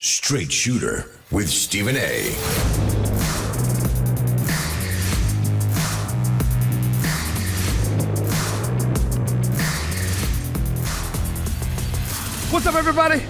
Straight Shooter with Stephen A. What's up, everybody?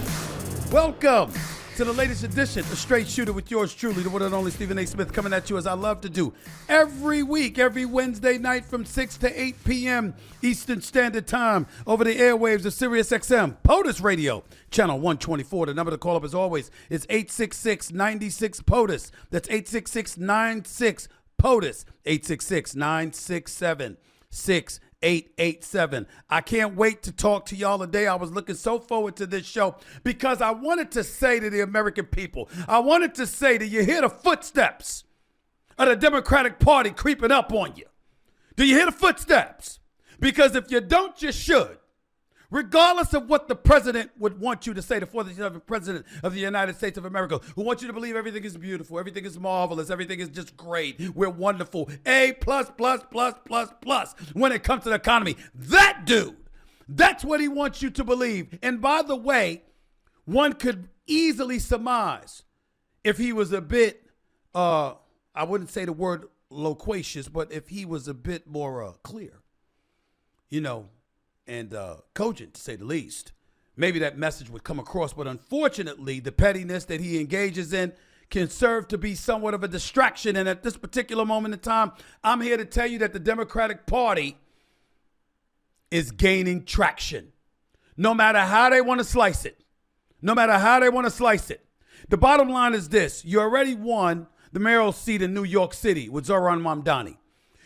Welcome to the latest edition of Straight Shooter with yours truly, the one and only Stephen A. Smith, coming at you as I love to do every week, every Wednesday night from 6 to 8 p.m. Eastern Standard Time over the airwaves of Sirius XM, POTUS Radio, channel 124. The number to call up, as always, is 866-96-POTUS. That's 866-96-POTUS, 866-967-6887. I can't wait to talk to y'all today. I was looking so forward to this show because I wanted to say to the American people, I wanted to say that you hear the footsteps of the Democratic Party creeping up on you. Do you hear the footsteps? Because if you don't, you should. Regardless of what the president would want you to say, the 47th president of the United States of America, who wants you to believe everything is beautiful, everything is marvelous, everything is just great, we're wonderful, A+++++ when it comes to the economy. That dude, that's what he wants you to believe. And by the way, one could easily surmise if he was a bit, I wouldn't say the word loquacious, but if he was a bit more clear, you know, and cogent, to say the least, maybe that message would come across. But unfortunately, the pettiness that he engages in can serve to be somewhat of a distraction. And at this particular moment in time, I'm here to tell you that the Democratic Party is gaining traction. No matter how they want to slice it. No matter how they want to slice it. The bottom line is this. You already won the mayoral seat in New York City with Zohran Mamdani.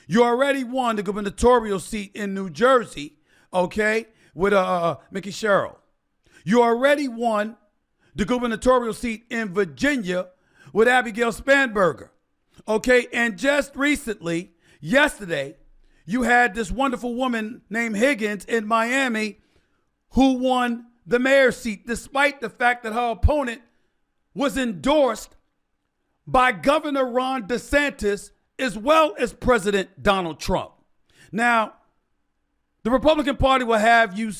You already won the gubernatorial seat in New Jersey, okay, with Mickey Sherrill. You already won the gubernatorial seat in Virginia with Abigail Spanberger, okay? And just recently, yesterday, you had this wonderful woman named Higgins in Miami who won the mayor's seat, despite the fact that her opponent was endorsed by Governor Ron DeSantis as well as President Donald Trump. Now, the Republican Party will have you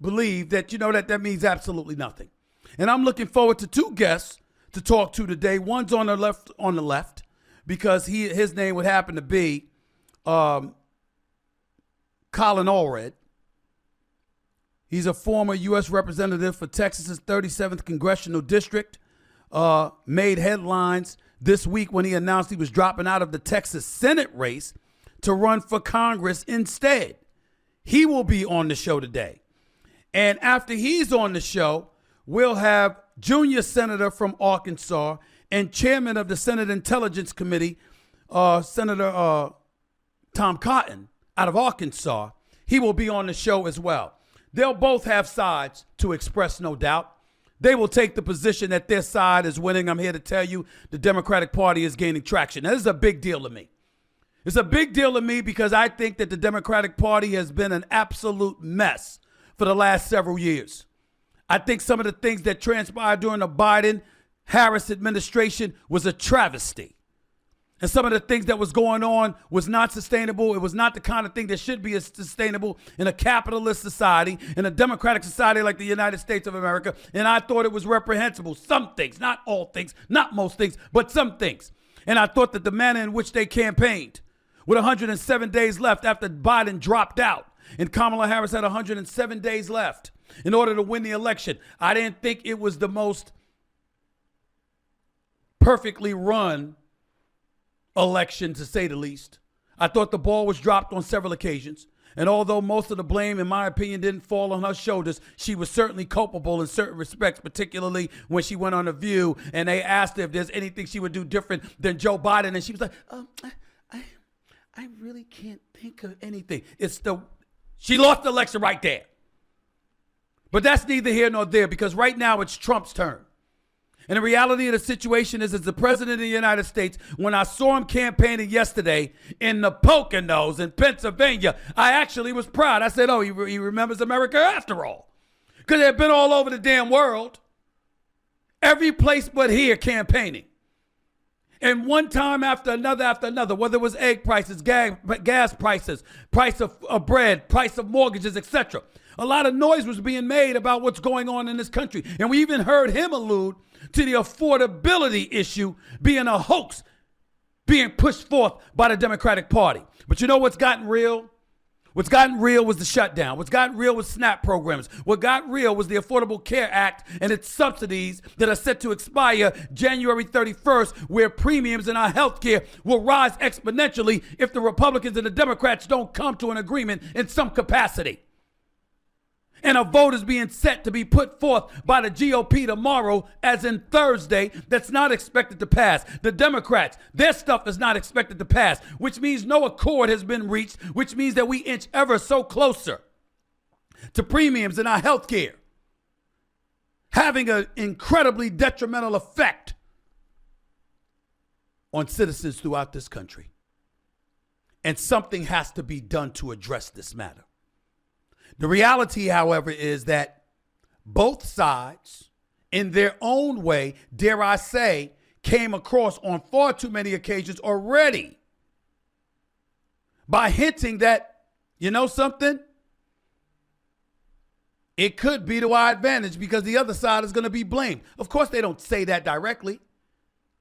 believe that, you know, that means absolutely nothing. And I'm looking forward to two guests to talk to today. One's on the left, because his name would happen to be Colin Allred. He's a former U.S. representative for Texas's 37th Congressional District. Made headlines this week when he announced he was dropping out of the Texas Senate race to run for Congress instead. He will be on the show today. And after he's on the show, we'll have junior senator from Arkansas and chairman of the Senate Intelligence Committee, Senator Tom Cotton out of Arkansas. He will be on the show as well. They'll both have sides to express, no doubt. They will take the position that their side is winning. I'm here to tell you the Democratic Party is gaining traction. Now, this is a big deal to me. It's a big deal to me because I think that the Democratic Party has been an absolute mess for the last several years. I think some of the things that transpired during the Biden-Harris administration was a travesty. And some of the things that was going on was not sustainable. It was not the kind of thing that should be sustainable in a capitalist society, in a democratic society like the United States of America. And I thought it was reprehensible. Some things, not all things, not most things, but some things. And I thought that the manner in which they campaigned, with 107 days left after Biden dropped out, and Kamala Harris had 107 days left in order to win the election, I didn't think it was the most perfectly run election, to say the least. I thought the ball was dropped on several occasions. And although most of the blame, in my opinion, didn't fall on her shoulders, she was certainly culpable in certain respects, particularly when she went on The View and they asked her if there's anything she would do different than Joe Biden. And she was like, I really can't think of anything. She lost the election right there. But that's neither here nor there, because right now it's Trump's turn. And the reality of the situation is, as the president of the United States, when I saw him campaigning yesterday in the Poconos in Pennsylvania, I actually was proud. I said, oh, he remembers America after all. Because they've been all over the damn world. Every place but here campaigning. And one time after another, whether it was egg prices, gas prices, price of bread, price of mortgages, etc. A lot of noise was being made about what's going on in this country. And we even heard him allude to the affordability issue being a hoax being pushed forth by the Democratic Party. But you know what's gotten real? What's gotten real was the shutdown. What's gotten real was SNAP programs. What got real was the Affordable Care Act and its subsidies that are set to expire January 31st, where premiums in our health care will rise exponentially if the Republicans and the Democrats don't come to an agreement in some capacity. And a vote is being set to be put forth by the GOP tomorrow, as in Thursday, that's not expected to pass. The Democrats, their stuff is not expected to pass, which means no accord has been reached, which means that we inch ever so closer to premiums in our health care, having an incredibly detrimental effect on citizens throughout this country. And something has to be done to address this matter. The reality, however, is that both sides, in their own way, dare I say, came across on far too many occasions already by hinting that, you know something? It could be to our advantage because the other side is going to be blamed. Of course, they don't say that directly,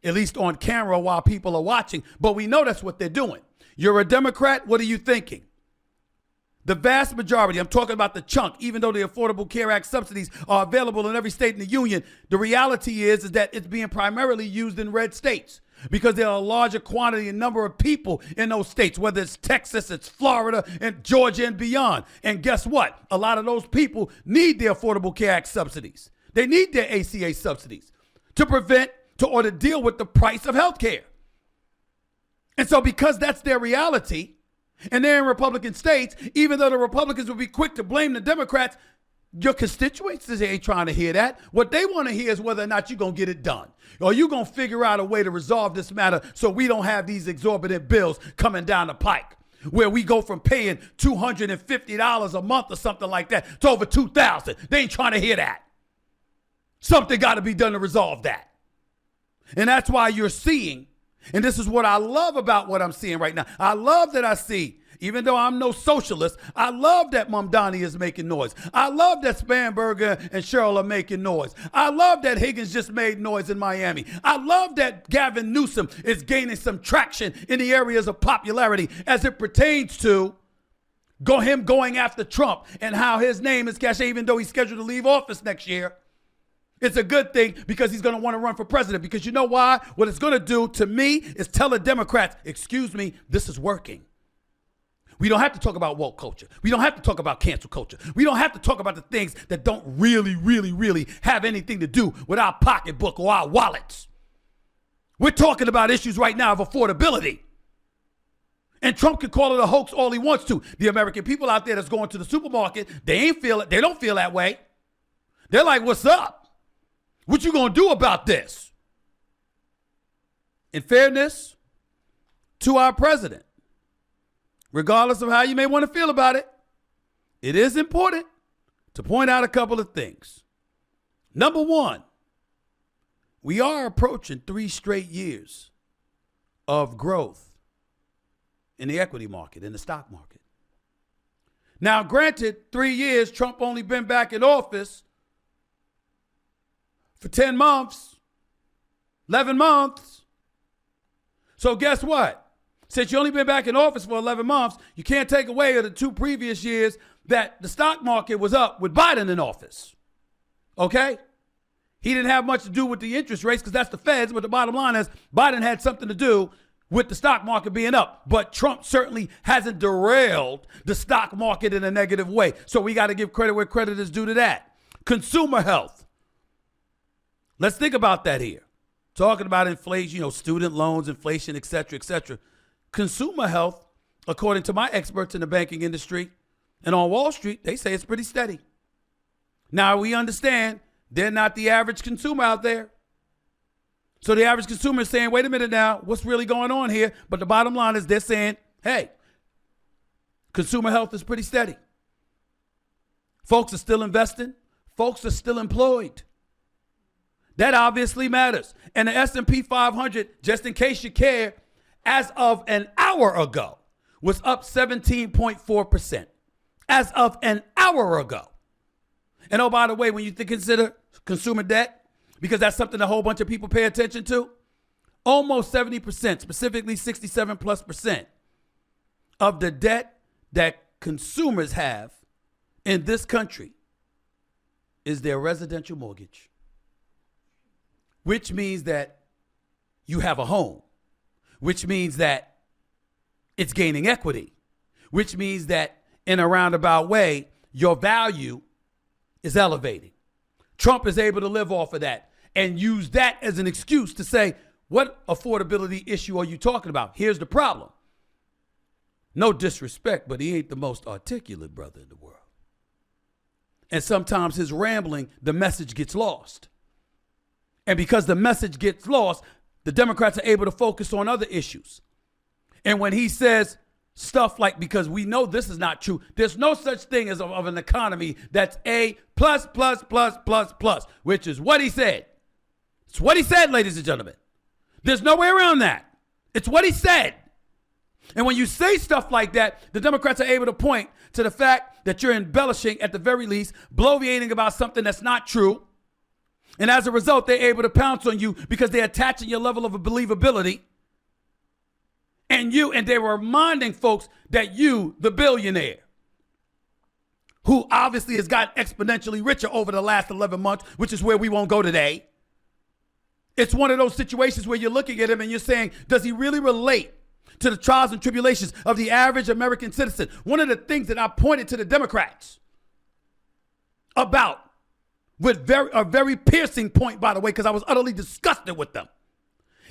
at least on camera while people are watching, but we know that's what they're doing. You're a Democrat, what are you thinking? The vast majority, I'm talking about the chunk, even though the Affordable Care Act subsidies are available in every state in the union, the reality is that it's being primarily used in red states because there are a larger quantity and number of people in those states, whether it's Texas, it's Florida, and Georgia and beyond. And guess what? A lot of those people need the Affordable Care Act subsidies. They need their ACA subsidies or to deal with the price of health care. And so because that's their reality, and they're in Republican states, even though the Republicans will be quick to blame the Democrats, your constituents ain't trying to hear that. What they want to hear is whether or not you're going to get it done. Or you're going to figure out a way to resolve this matter so we don't have these exorbitant bills coming down the pike, where we go from paying $250 a month or something like that to over $2,000. They ain't trying to hear that. Something got to be done to resolve that. And that's why you're seeing, and this is what I love about what I'm seeing right now. I love that I see, even though I'm no socialist, I love that Mamdani is making noise. I love that Spanberger and Cheryl are making noise. I love that Higgins just made noise in Miami. I love that Gavin Newsom is gaining some traction in the areas of popularity as it pertains to him going after Trump and how his name is cachet, even though he's scheduled to leave office next year. It's a good thing because he's going to want to run for president. Because you know why? What it's going to do to me is tell the Democrats, excuse me, this is working. We don't have to talk about woke culture. We don't have to talk about cancel culture. We don't have to talk about the things that don't really, really, really have anything to do with our pocketbook or our wallets. We're talking about issues right now of affordability. And Trump can call it a hoax all he wants to. The American people out there that's going to the supermarket, they don't feel that way. They're like, what's up? What you gonna do about this? In fairness to our president, regardless of how you may want to feel about it, it is important to point out a couple of things. Number one, we are approaching 3 straight years of growth in the equity market, in the stock market. Now, granted, 3 years, Trump only been back in office for 10 months, 11 months. So guess what? Since you only been back in office for 11 months, you can't take away the 2 previous years that the stock market was up with Biden in office. Okay? He didn't have much to do with the interest rates because that's the Feds, but the bottom line is Biden had something to do with the stock market being up. But Trump certainly hasn't derailed the stock market in a negative way. So we got to give credit where credit is due to that. Consumer health. Let's think about that here. Talking about inflation, student loans, inflation, et cetera, et cetera. Consumer health, according to my experts in the banking industry and on Wall Street, they say it's pretty steady. Now, we understand they're not the average consumer out there. So the average consumer is saying, wait a minute now, what's really going on here? But the bottom line is they're saying, hey, consumer health is pretty steady. Folks are still investing. Folks are still employed. That obviously matters. And the S&P 500, just in case you care, as of an hour ago, was up 17.4%. as of an hour ago. And oh, by the way, when you consider consumer debt, because that's something a whole bunch of people pay attention to, almost 70%, specifically 67+% of the debt that consumers have in this country is their residential mortgage, which means that you have a home, which means that it's gaining equity, which means that in a roundabout way, your value is elevating. Trump is able to live off of that and use that as an excuse to say, what affordability issue are you talking about? Here's the problem. No disrespect, but he ain't the most articulate brother in the world. And sometimes his rambling, the message gets lost. And because the message gets lost, the Democrats are able to focus on other issues. And when he says stuff like, because we know this is not true, there's no such thing as of an economy that's A plus, which is what he said. It's what he said, ladies and gentlemen. There's no way around that. It's what he said. And when you say stuff like that, the Democrats are able to point to the fact that you're embellishing, at the very least, bloviating about something that's not true. And as a result, they're able to pounce on you because they're attaching your level of believability. And they're reminding folks that you, the billionaire, who obviously has gotten exponentially richer over the last 11 months, which is where we won't go today. It's one of those situations where you're looking at him and you're saying, does he really relate to the trials and tribulations of the average American citizen? One of the things that I pointed to the Democrats about, with a very piercing point, by the way, because I was utterly disgusted with them,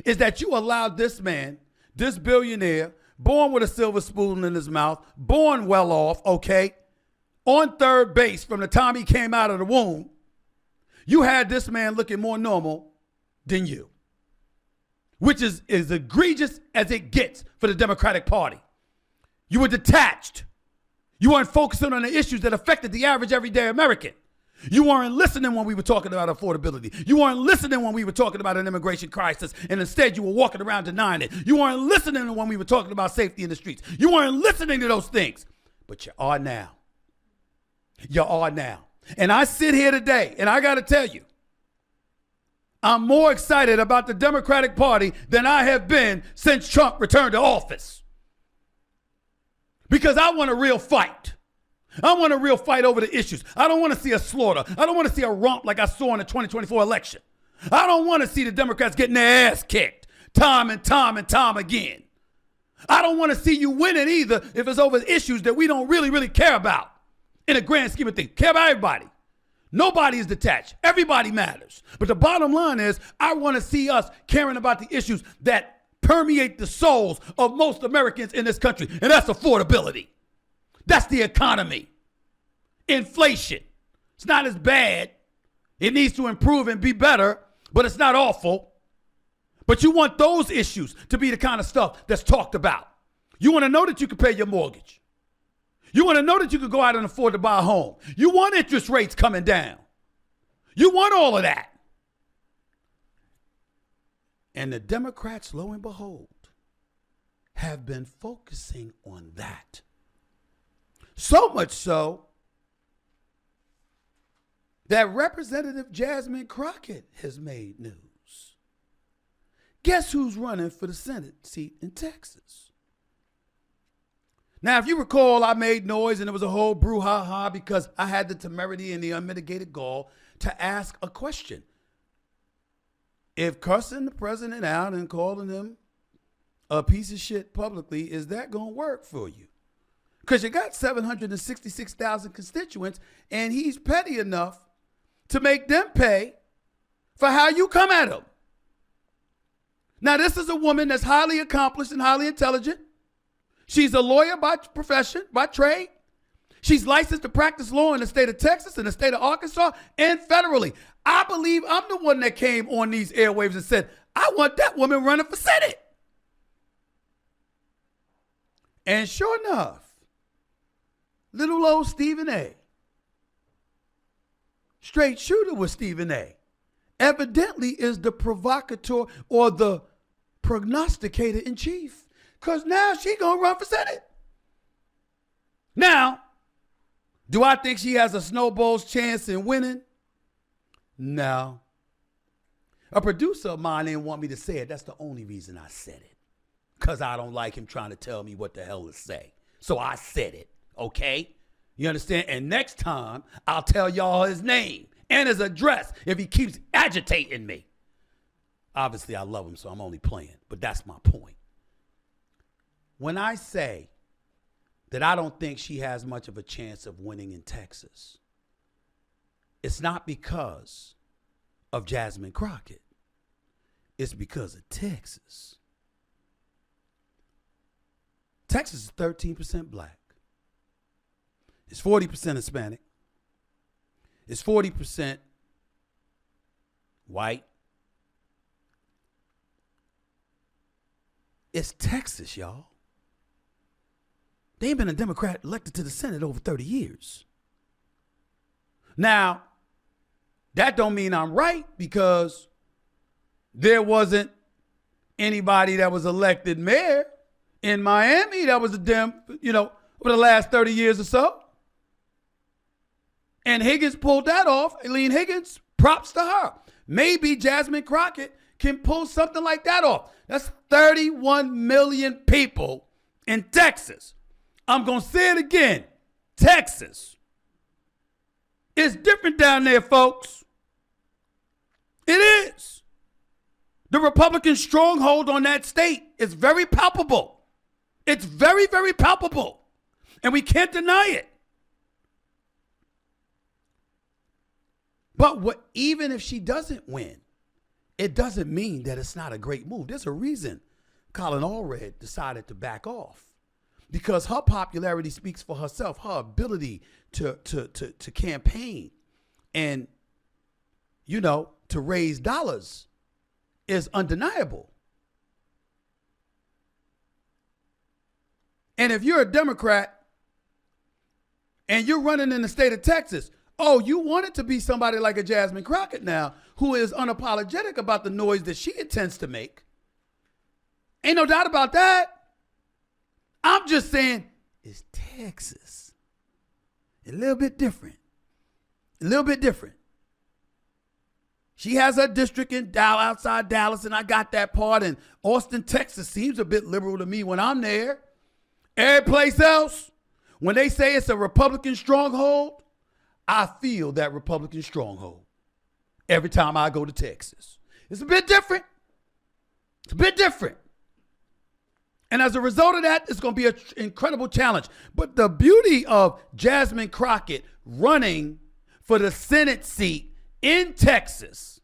is that you allowed this man, this billionaire, born with a silver spoon in his mouth, born well off, okay, on third base from the time he came out of the womb, you had this man looking more normal than you, which is as egregious as it gets for the Democratic Party. You were detached. You weren't focusing on the issues that affected the average everyday American. You weren't listening when we were talking about affordability. You weren't listening when we were talking about an immigration crisis, and instead you were walking around denying it. You weren't listening when we were talking about safety in the streets. You weren't listening to those things, but you are now. You are now. And I sit here today, and I got to tell you, I'm more excited about the Democratic Party than I have been since Trump returned to office. Because I want a real fight. I want a real fight over the issues. I don't want to see a slaughter. I don't want to see a romp like I saw in the 2024 election. I don't want to see the Democrats getting their ass kicked time and time again. I don't want to see you winning either if it's over issues that we don't really care about in a grand scheme of things. Care about everybody. Nobody is detached. Everybody matters. But the bottom line is, I want to see us caring about the issues that permeate the souls of most Americans in this country, and that's affordability. That's the economy. Inflation. It's not as bad. It needs to improve and be better, but it's not awful. But you want those issues to be the kind of stuff that's talked about. You want to know that you can pay your mortgage. You want to know that you could go out and afford to buy a home. You want interest rates coming down. You want all of that. And the Democrats, lo and behold, have been focusing on that. So much so that Representative Jasmine Crockett has made news. Guess who's running for the Senate seat in Texas? Now, if you recall, I made noise and it was a whole brouhaha because I had the temerity and the unmitigated gall to ask a question. If cussing the president out and calling him a piece of shit publicly, is that going to work for you? Because you got 766,000 constituents and he's petty enough to make them pay for how you come at him. Now, this is a woman that's highly accomplished and highly intelligent. She's a lawyer by profession, by trade. She's licensed to practice law in the state of Texas, in the state of Arkansas, and federally. I believe I'm the one that came on these airwaves and said, I want that woman running for Senate. And sure enough, little old Stephen A., straight shooter with Stephen A., evidently is the provocateur or the prognosticator in chief. Because now she going to run for Senate. Now, Do I think she has a snowball's chance in winning? No. A producer of mine didn't want me to say it. That's the only reason I said it. Because I don't like him trying to tell me what the hell to say. So I said it, okay? You understand? And next time, I'll tell y'all his name and his address if he keeps agitating me. Obviously, I love him, so I'm only playing. But that's my point. When I say that I don't think she has much of a chance of winning in Texas, it's not because of Jasmine Crockett. It's because of Texas. Texas is 13% black. It's 40% Hispanic. It's 40% white. It's Texas, y'all. They ain't been a Democrat elected to the Senate over 30 years. Now, that don't mean I'm right, because there wasn't anybody that was elected mayor in Miami that was a Dem, over the last 30 years or so. And Higgins pulled that off. Eileen Higgins, props to her. Maybe Jasmine Crockett can pull something like that off. That's 31 million people in Texas. I'm going to say it again. Texas. It's different down there, folks. It is. The Republican stronghold on that state is very palpable. It's very, very palpable. And we can't deny it. But even if she doesn't win, it doesn't mean that it's not a great move. There's a reason Colin Allred decided to back off. Because her popularity speaks for herself. Her ability to campaign and, to raise dollars is undeniable. And if you're a Democrat and you're running in the state of Texas, you want it to be somebody like a Jasmine Crockett now, who is unapologetic about the noise that she intends to make. Ain't no doubt about that. I'm just saying it's Texas. A little bit different. A little bit different. She has her district in outside Dallas, and I got that part. And Austin, Texas seems a bit liberal to me when I'm there. Every place else, when they say it's a Republican stronghold, I feel that Republican stronghold every time I go to Texas. It's a bit different. It's a bit different. And as a result of that, it's going to be an incredible challenge. But the beauty of Jasmine Crockett running for the Senate seat in Texas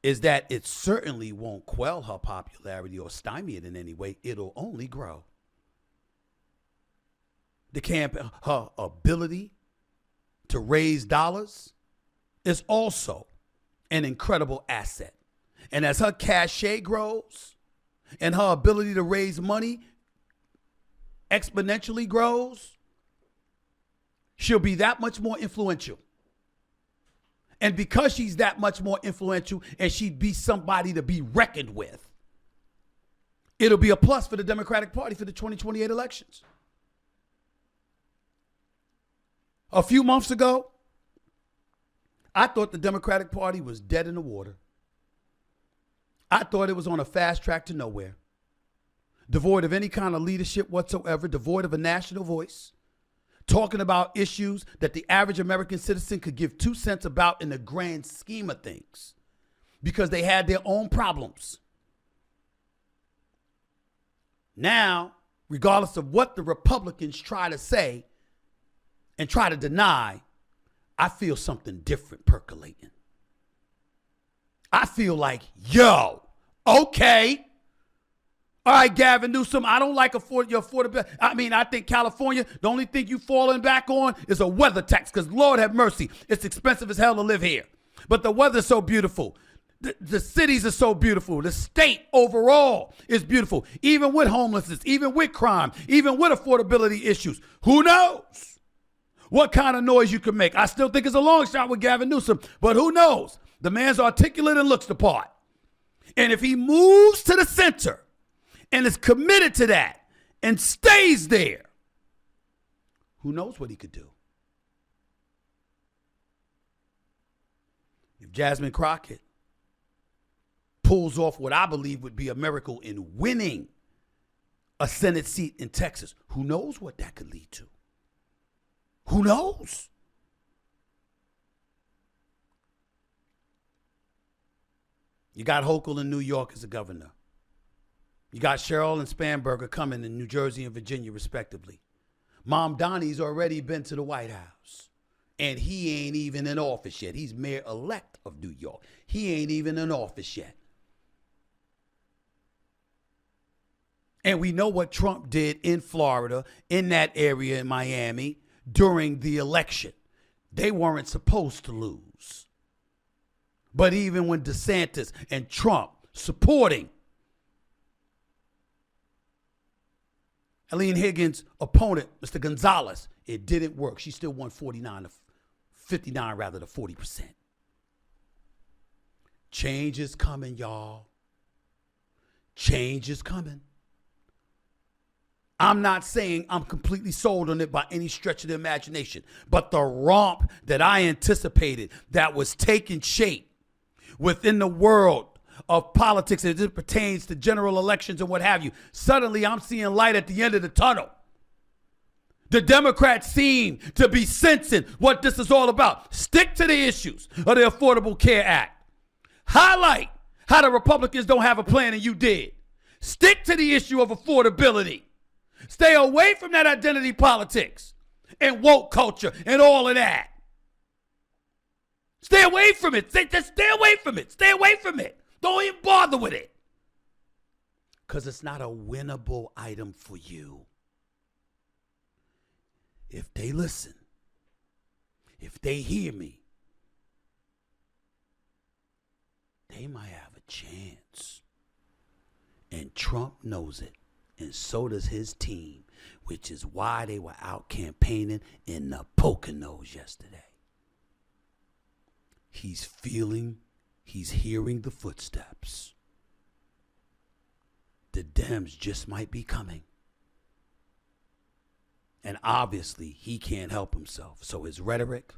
is that it certainly won't quell her popularity or stymie it in any way. It'll only grow. Her ability to raise dollars is also an incredible asset. And as her cachet grows, and her ability to raise money exponentially grows, she'll be that much more influential. And because she's that much more influential and she'd be somebody to be reckoned with, it'll be a plus for the Democratic Party for the 2028 elections. A few months ago, I thought the Democratic Party was dead in the water. I thought it was on a fast track to nowhere, devoid of any kind of leadership whatsoever, devoid of a national voice, talking about issues that the average American citizen could give 2 cents about in the grand scheme of things because they had their own problems. Now, regardless of what the Republicans try to say and try to deny, I feel something different percolating. I feel like, okay. All right, Gavin Newsom, I don't like your affordability. I think California, the only thing you falling back on is a weather tax because Lord have mercy, it's expensive as hell to live here. But the weather's so beautiful. The cities are so beautiful. The state overall is beautiful, even with homelessness, even with crime, even with affordability issues. Who knows what kind of noise you can make? I still think it's a long shot with Gavin Newsom, but who knows? The man's articulate and looks the part. And if he moves to the center and is committed to that and stays there, Who knows what he could do? If Jasmine Crockett pulls off what I believe would be a miracle in winning a Senate seat in Texas, who knows what that could lead to? Who knows? You got Hochul in New York as a governor. You got Cheryl and Spanberger coming in New Jersey and Virginia, respectively. Mom Donnie's already been to the White House. And he ain't even in office yet. He's mayor-elect of New York. He ain't even in office yet. And we know what Trump did in Florida, in that area in Miami, during the election. They weren't supposed to lose. But even when DeSantis and Trump supporting Eileen Higgins' opponent, Mr. Gonzalez, it didn't work. She still won 59 rather to 40%. Change is coming, y'all. Change is coming. I'm not saying I'm completely sold on it by any stretch of the imagination, but the romp that I anticipated that was taking shape within the world of politics as it pertains to general elections and what have you, suddenly I'm seeing light at the end of the tunnel. The Democrats seem to be sensing what this is all about. Stick to the issues of the Affordable Care Act. Highlight how the Republicans don't have a plan and you did. Stick to the issue of affordability. Stay away from that identity politics and woke culture and all of that. Stay away from it. Just stay away from it. Stay away from it. Don't even bother with it. Because it's not a winnable item for you. If they listen, if they hear me, they might have a chance. And Trump knows it. And so does his team, which is why they were out campaigning in the Poconos yesterday. He's hearing the footsteps. The Dems just might be coming. And obviously, he can't help himself. So his rhetoric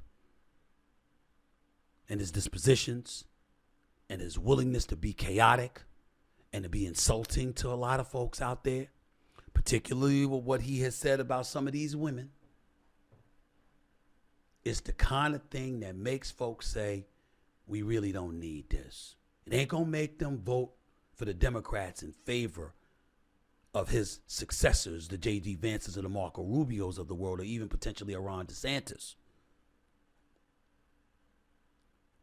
and his dispositions and his willingness to be chaotic and to be insulting to a lot of folks out there, particularly with what he has said about some of these women, is the kind of thing that makes folks say, we really don't need this. It ain't going to make them vote for the Democrats in favor of his successors, the J.D. Vances and the Marco Rubios of the world, or even potentially a Ron DeSantis.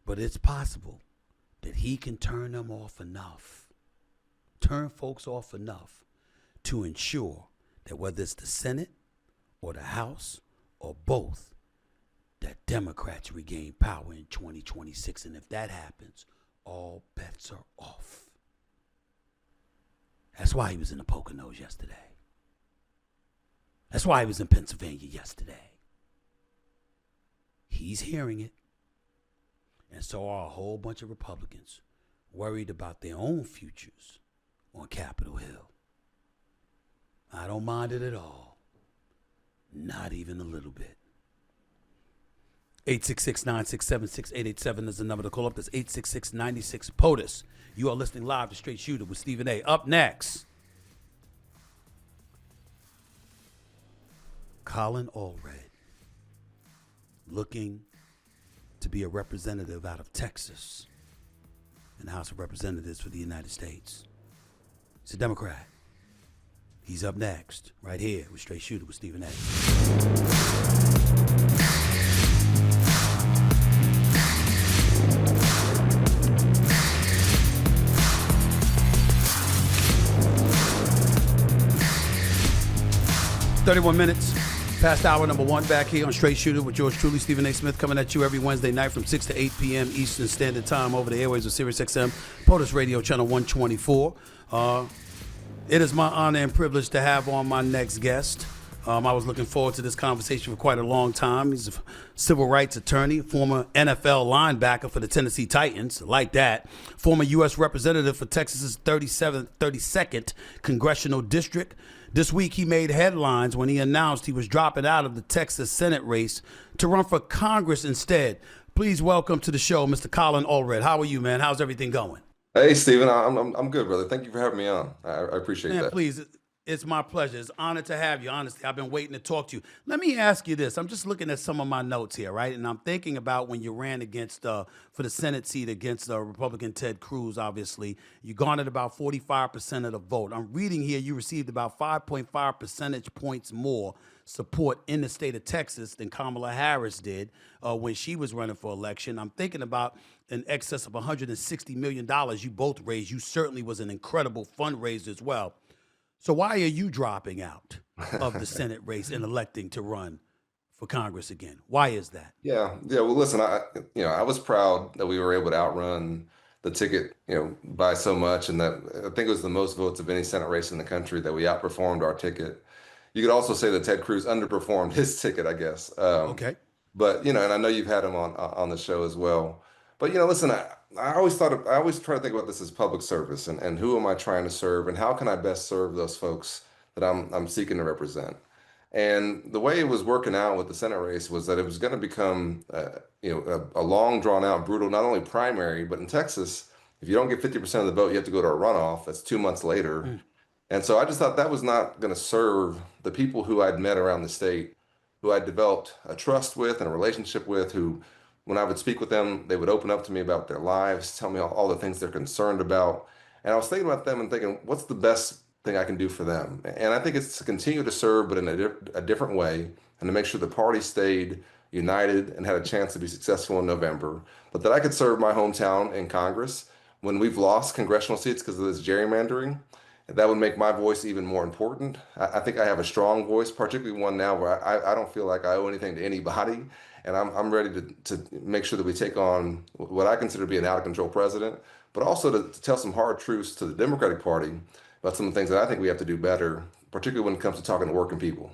But it's possible that he can turn them off enough, turn folks off enough to ensure that whether it's the Senate or the House or both, that Democrats regain power in 2026. And if that happens, all bets are off. That's why he was in the Poconos yesterday. That's why he was in Pennsylvania yesterday. He's hearing it. And so are a whole bunch of Republicans worried about their own futures on Capitol Hill. I don't mind it at all. Not even a little bit. 866-967-6887 is the number to call up. That's 866-96-POTUS. You are listening live to Straight Shooter with Stephen A. Up next, Colin Allred, looking to be a representative out of Texas in the House of Representatives for the United States. He's a Democrat. He's up next, right here with Straight Shooter with Stephen A. 31 minutes past hour number one, back here on Straight Shooter with yours truly, Stephen A. Smith, coming at you every Wednesday night from 6 to 8 p.m. Eastern Standard Time over the airways of SiriusXM, POTUS Radio Channel 124. It is my honor and privilege to have on my next guest. I was looking forward to this conversation for quite a long time. He's a civil rights attorney, former NFL linebacker for the Tennessee Titans, like that, former U.S. representative for Texas's 32nd Congressional District, This week, he made headlines when he announced he was dropping out of the Texas Senate race to run for Congress instead. Please welcome to the show, Mr. Colin Allred. How are you, man? How's everything going? Hey, Steven, I'm good, brother. Thank you for having me on. I appreciate Man, that. please, it's my pleasure. It's an honor to have you. Honestly, I've been waiting to talk to you. Let me ask you this. I'm just looking at some of my notes here, right? And I'm thinking about when you ran against, for the Senate seat against Republican Ted Cruz, obviously. You garnered about 45% of the vote. I'm reading here you received about 5.5 percentage points more support in the state of Texas than Kamala Harris did when she was running for election. I'm thinking about in excess of $160 million you both raised. You certainly was an incredible fundraiser as well. So why are you dropping out of the Senate race and electing to run for Congress again? Why is that? Yeah. Well, listen, I was proud that we were able to outrun the ticket, by so much, and that I think it was the most votes of any Senate race in the country that we outperformed our ticket. You could also say that Ted Cruz underperformed his ticket, I guess. Okay. But and I know you've had him on the show as well. But listen, I always I always try to think about this as public service and who am I trying to serve and how can I best serve those folks that I'm seeking to represent. And the way it was working out with the Senate race was that it was going to become a long drawn out brutal not only primary but in Texas if you don't get 50% of the vote you have to go to a runoff. That's 2 months later. And so I just thought that was not going to serve the people who I'd met around the state, who I'd developed a trust with and a relationship with, who, when I would speak with them, they would open up to me about their lives, tell me all the things they're concerned about. And I was thinking about them and thinking, what's the best thing I can do for them? And I think it's to continue to serve, but in a different way, and to make sure the party stayed united and had a chance to be successful in November, but that I could serve my hometown in Congress when we've lost congressional seats because of this gerrymandering. That would make my voice even more important. I think I have a strong voice, particularly one now where I don't feel like I owe anything to anybody. And I'm ready to make sure that we take on what I consider to be an out of control president, but also to tell some hard truths to the Democratic Party about some of the things that I think we have to do better, particularly when it comes to talking to working people.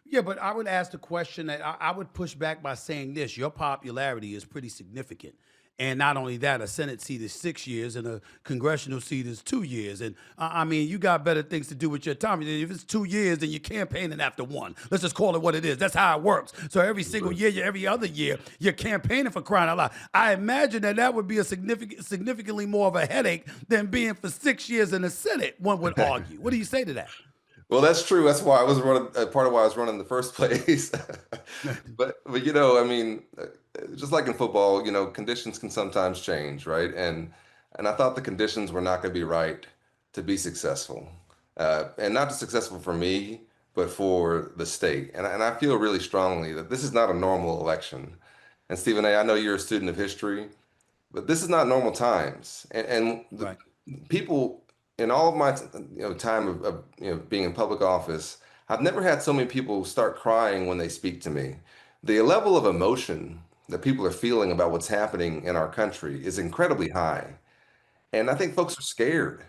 Yeah, but I would ask the question that I would push back by saying this. Your popularity is pretty significant. And not only that, a Senate seat is 6 years and a congressional seat is 2 years. And I mean, you got better things to do with your time. If it's 2 years, then you're campaigning after one. Let's just call it what it is. That's how it works. So every single year, every other year, you're campaigning for crying out loud. I imagine that would be a significantly more of a headache than being for 6 years in the Senate, one would argue. What do you say to that? Well, that's true. That's why I was running, part of why I was running in the first place. But I mean, just like in football, conditions can sometimes change, right? And I thought the conditions were not going to be right to be successful, and not just successful for me, but for the state. And I feel really strongly that this is not a normal election. And Stephen A., I know you're a student of history, but this is not normal times. Right. People in all of my time of being in public office, I've never had so many people start crying when they speak to me. The level of emotion that people are feeling about what's happening in our country is incredibly high. And I think folks are scared.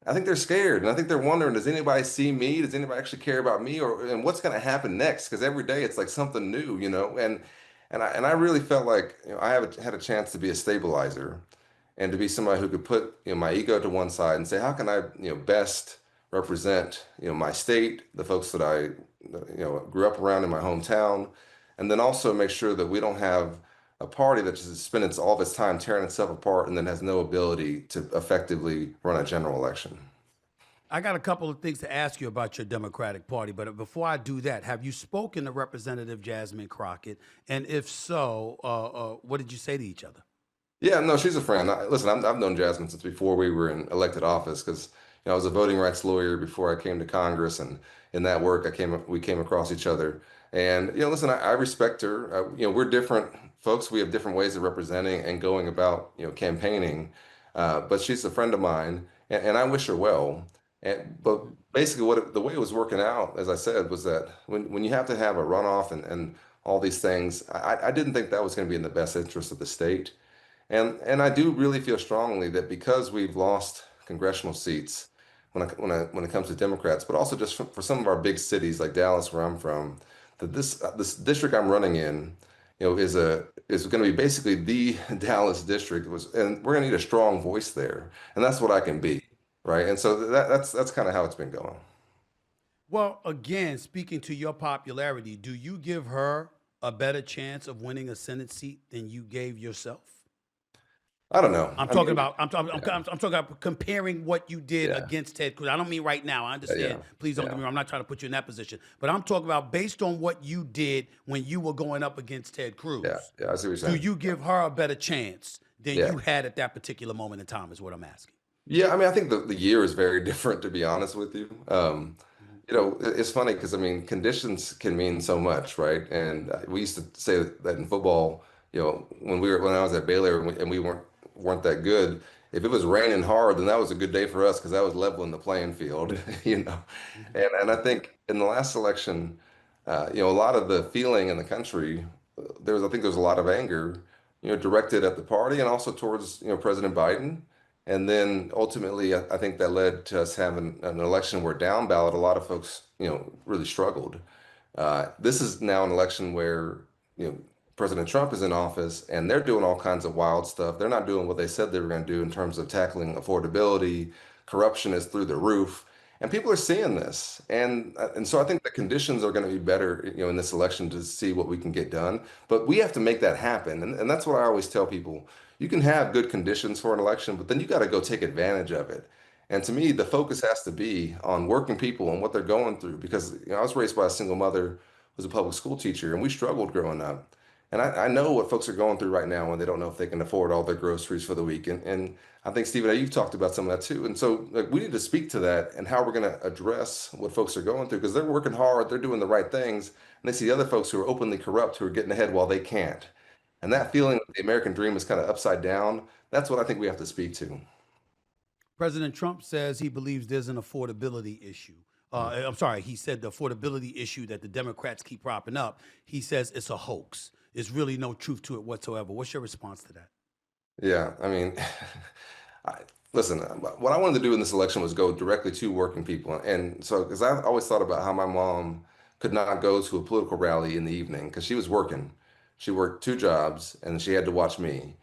I think they're scared, and I think they're wondering, does anybody see me? Does anybody actually care about me, and what's going to happen next? Because every day it's like something new, and I really felt like had a chance to be a stabilizer and to be somebody who could put my ego to one side and say, how can I best represent my state, the folks that I grew up around in my hometown, and then also make sure that we don't have a party that just spends all of its time tearing itself apart and then has no ability to effectively run a general election. I got a couple of things to ask you about your Democratic Party, but before I do that, have you spoken to Representative Jasmine Crockett? And if so, what did you say to each other? Yeah, no, she's a friend. Listen, I've known Jasmine since before we were in elected office because I was a voting rights lawyer before I came to Congress, and in that work, we came across each other. And listen, I respect her. We're different folks. We have different ways of representing and going about campaigning. But she's a friend of mine, and I wish her well. But basically, the way it was working out, as I said, was that when you have to have a runoff and all these things, I didn't think that was going to be in the best interest of the state. And I do really feel strongly that because we've lost congressional seats when it comes to Democrats, but also just for some of our big cities like Dallas, where I'm from, that this district I'm running in, is going to be basically the Dallas district, and we're going to need a strong voice there, and that's what I can be. right? And so that's kind of how it's been going. Well, again, speaking to your popularity, do you give her a better chance of winning a Senate seat than you gave yourself? I don't know. I'm I talking mean, about yeah, I'm talking about comparing what you did yeah, against Ted Cruz. I don't mean right now. I yeah, understand. Please don't get yeah, me wrong. I'm not trying to put you in that position. But I'm talking about based on what you did when you were going up against Ted yeah, Cruz. yeah. I see what you're Do saying. you give her a better chance than Yeah. you had at that particular moment in time is what I'm asking. Yeah, I mean, I think the year is very different, to be honest with you. Mhm. It's funny because I mean, conditions can mean so much, right? And we used to say that in football, when I was at Baylor and we weren't that good, if it was raining hard, then that was a good day for us because that was leveling the playing field, you know. Mhm. And I think in the last election, a lot of the feeling in the country, I think there was a lot of anger, directed at the party and also towards, President Biden. And then ultimately, I think that led to us having an election where down ballot, a lot of folks, really struggled. This is now an election where, you know, President Trump is in office and they're doing all kinds of wild stuff. They're not doing what they said they were going to do in terms of tackling affordability. Corruption is through the roof. And people are seeing this. And so I think the conditions are going to be better, in this election to see what we can get done. But we have to make that happen. And that's what I always tell people. You can have good conditions for an election, but then you got to go take advantage of it. And to me, the focus has to be on working people and what they're going through because I was raised by a single mother who was a public school teacher, and we struggled growing up. And I know what folks are going through right now when they don't know if they can afford all their groceries for the week. And I think, Stephen, you've talked about some of that too. And so like, we need to speak to that and how we're going to address what folks are going through because they're working hard, they're doing the right things, and they see other folks who are openly corrupt who are getting ahead while they can't. And that feeling that the American dream is kind of upside down, that's what I think we have to speak to. President Trump says he believes there's an affordability issue. I'm sorry, he said the affordability issue that the Democrats keep propping up, he says it's a hoax. There's really no truth to it whatsoever. What's your response to that? Yeah, I mean, I, listen, what I wanted to do in this election was go directly to working people. And so, because I've always thought about how my mom could not go to a political rally in the evening because she was working. She worked two jobs and she had to watch me.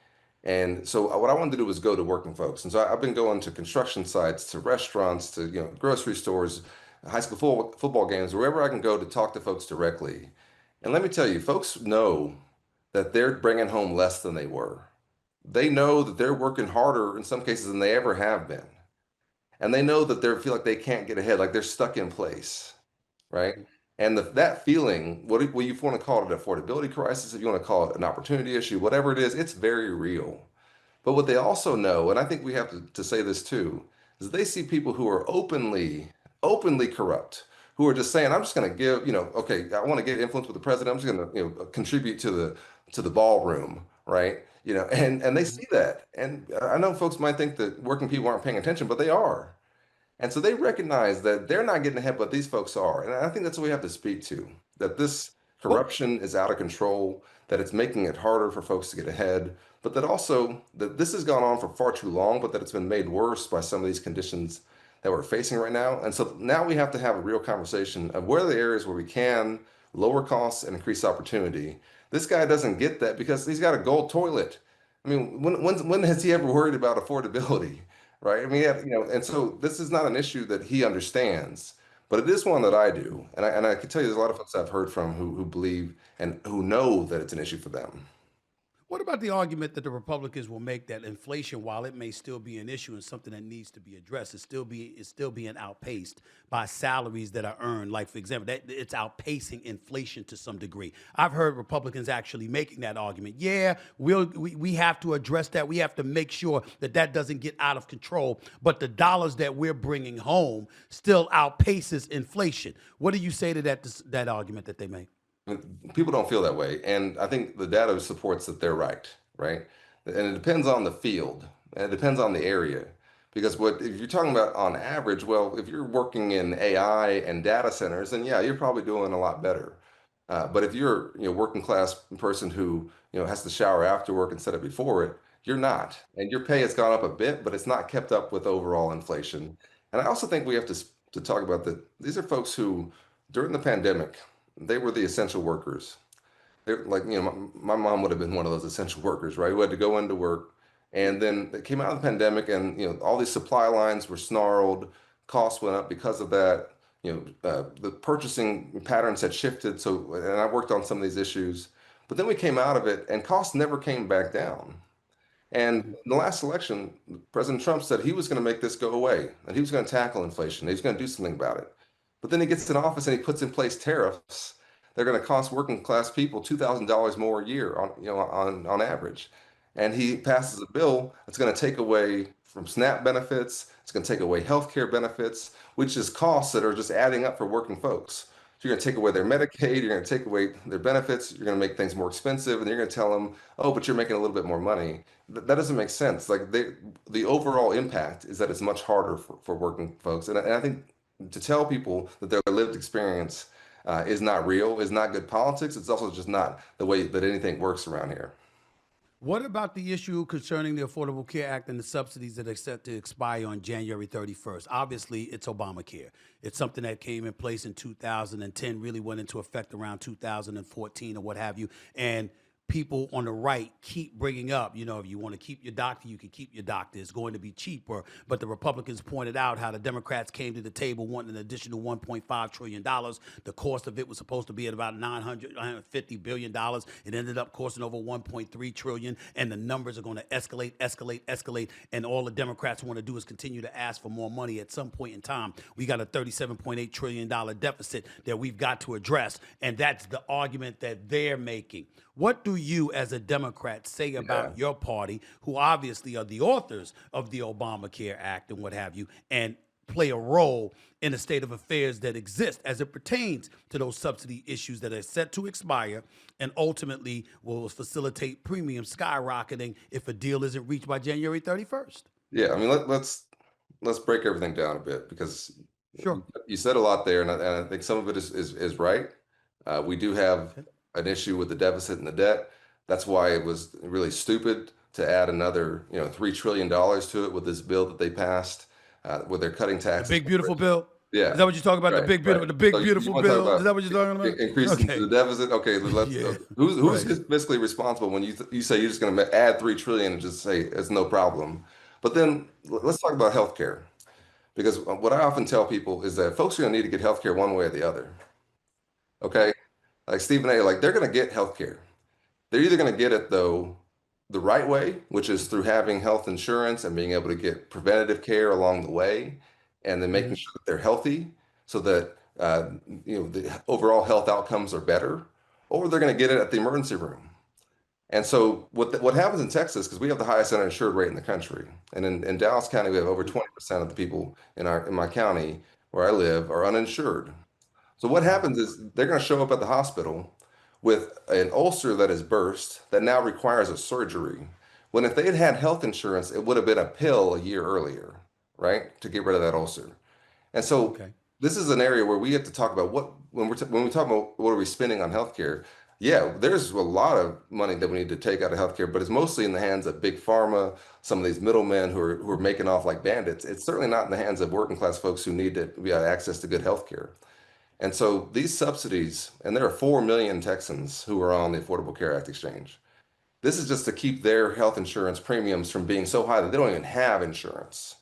And so, what I wanted to do was go to working folks. And so, I've been going to construction sites, to restaurants, to grocery stores, high school football games, wherever I can go to talk to folks directly. And let me tell you, folks know that they're bringing home less than they were. They know that they're working harder in some cases than they ever have been. And they know that they feel like they can't get ahead, like they're stuck in place, right? And that feeling, what you want to call it an affordability crisis, if you want to call it an opportunity issue, whatever it is, it's very real. But what they also know, and I think we have to say this too, is they see people who are openly corrupt, who are just saying, I'm just going to give, okay, I want to get influence with the president. I'm just going to, contribute to the ballroom, right? And they see that. And I know folks might think that working people aren't paying attention, but they are. And so they recognize that they're not getting ahead, but these folks are. And I think that's what we have to speak to, that this Well, corruption is out of control, that it's making it harder for folks to get ahead, but that also that this has gone on for far too long, but that it's been made worse by some of these conditions that we're facing right now. And so now we have to have a real conversation of where are the areas where we can lower costs and increase opportunity. This guy doesn't get that because he's got a gold toilet. I mean, when has he ever worried about affordability? Right? I mean, and so this is not an issue that he understands, but it is one that I do, and I can tell you, there's a lot of folks I've heard from who believe and who know that it's an issue for them. what about the argument that the Republicans will make that inflation, while it may still be an issue and something that needs to be addressed, is still being outpaced by salaries that are earned? Like, for example, that it's outpacing inflation to some degree. I've heard Republicans actually making that argument. Yeah, we have to address that. We have to make sure that that doesn't get out of control. But the dollars that we're bringing home still outpaces inflation. What do you say to that argument that they make? People don't feel that way, and I think the data supports that they're right, right? And it depends on the field, and it depends on the area, because what if you're talking about on average? Well, if you're working in AI and data centers, then yeah, you're probably doing a lot better. But if you're working class person who has to shower after work instead of before it, you're not, and your pay has gone up a bit, but it's not kept up with overall inflation. And I also think we have to talk about that. These are folks who during the pandemic they were the essential workers. They're like, my mom would have been one of those essential workers, right? Who had to go into work And then it came out of the pandemic, and all these supply lines were snarled, costs went up because of that. The purchasing patterns had shifted. So, and I worked on some of these issues, but then we came out of it, and costs never came back down. And in the last election, President Trump said he was going to make this go away, and he was going to tackle inflation. He was going to do something about it. But then he gets in office and he puts in place tariffs. They're going to cost working class people $2,000 more a year on average. And he passes a bill that's going to take away from SNAP benefits. It's going to take away healthcare benefits, which is costs that are just adding up for working folks. So you're going to take away their Medicaid, you're going to take away their benefits, you're going to make things more expensive, and you're going to tell them, oh, but you're making a little bit more money. That doesn't make sense. Like the overall impact is that it's much harder for working folks. And I think to tell people that their lived experience is not real, is not good politics. It's also just not the way that anything works around here. What about the issue concerning the Affordable Care Act and the subsidies that are set to expire on January 31st? Obviously, it's Obamacare. It's something that came in place in 2010, really went into effect around 2014 or what have you. And people on the right keep bringing up, if you want to keep your doctor, you can keep your doctor. It's going to be cheaper. But the Republicans pointed out how the Democrats came to the table wanting an additional $1.5 trillion. The cost of it was supposed to be at about $950 billion. It ended up costing over $1.3 trillion. And the numbers are going to escalate. And all the Democrats want to do is continue to ask for more money. At some point in time, we got a $37.8 trillion deficit that we've got to address. And that's the argument that they're making. What do you, as a Democrat, say about your party, who obviously are the authors of the Obamacare Act and what have you, and play a role in the state of affairs that exists as it pertains to those subsidy issues that are set to expire and ultimately will facilitate premium skyrocketing if a deal isn't reached by January 31st? Yeah, I mean, let's break everything down a bit, because Sure. you said a lot there, and I think some of it is right. We do have an issue with the deficit and the debt. That's why it was really stupid to add another, $3 trillion to it with this bill that they passed, where they're cutting taxes. The big beautiful bill. Yeah. Is that what you're talking about? Right, the big beautiful, right. the big So beautiful wanna talk bill. about Is that what you're talking about? Increasing the deficit. Okay, Yeah. who's Right. fiscally responsible when you say you're just going to add 3 trillion and just say it's no problem? But then let's talk about healthcare, because what I often tell people is that folks are going to need to get healthcare one way or the other. Okay, like Stephen A. Like they're going to get healthcare. They're either going to get it, though, the right way, which is through having health insurance and being able to get preventative care along the way, and then making sure that they're healthy so that the overall health outcomes are better, or they're going to get it at the emergency room. And so what happens in Texas, because we have the highest uninsured rate in the country, and in Dallas County we have over 20% of the people in my county where I live are uninsured. So what happens is they're going to show up at the hospital with an ulcer that is burst that now requires a surgery. When if they had had health insurance, it would have been a pill a year earlier, right, to get rid of that ulcer. And so this is an area where we have to talk about when we talk about what are we spending on healthcare. Yeah, there's a lot of money that we need to take out of healthcare, but it's mostly in the hands of big pharma, some of these middlemen who are making off like bandits. It's certainly not in the hands of working class folks who need to be access to good healthcare. And so these subsidies, and there are 4 million Texans who are on the Affordable Care Act exchange. This is just to keep their health insurance premiums from being so high that they don't even have insurance,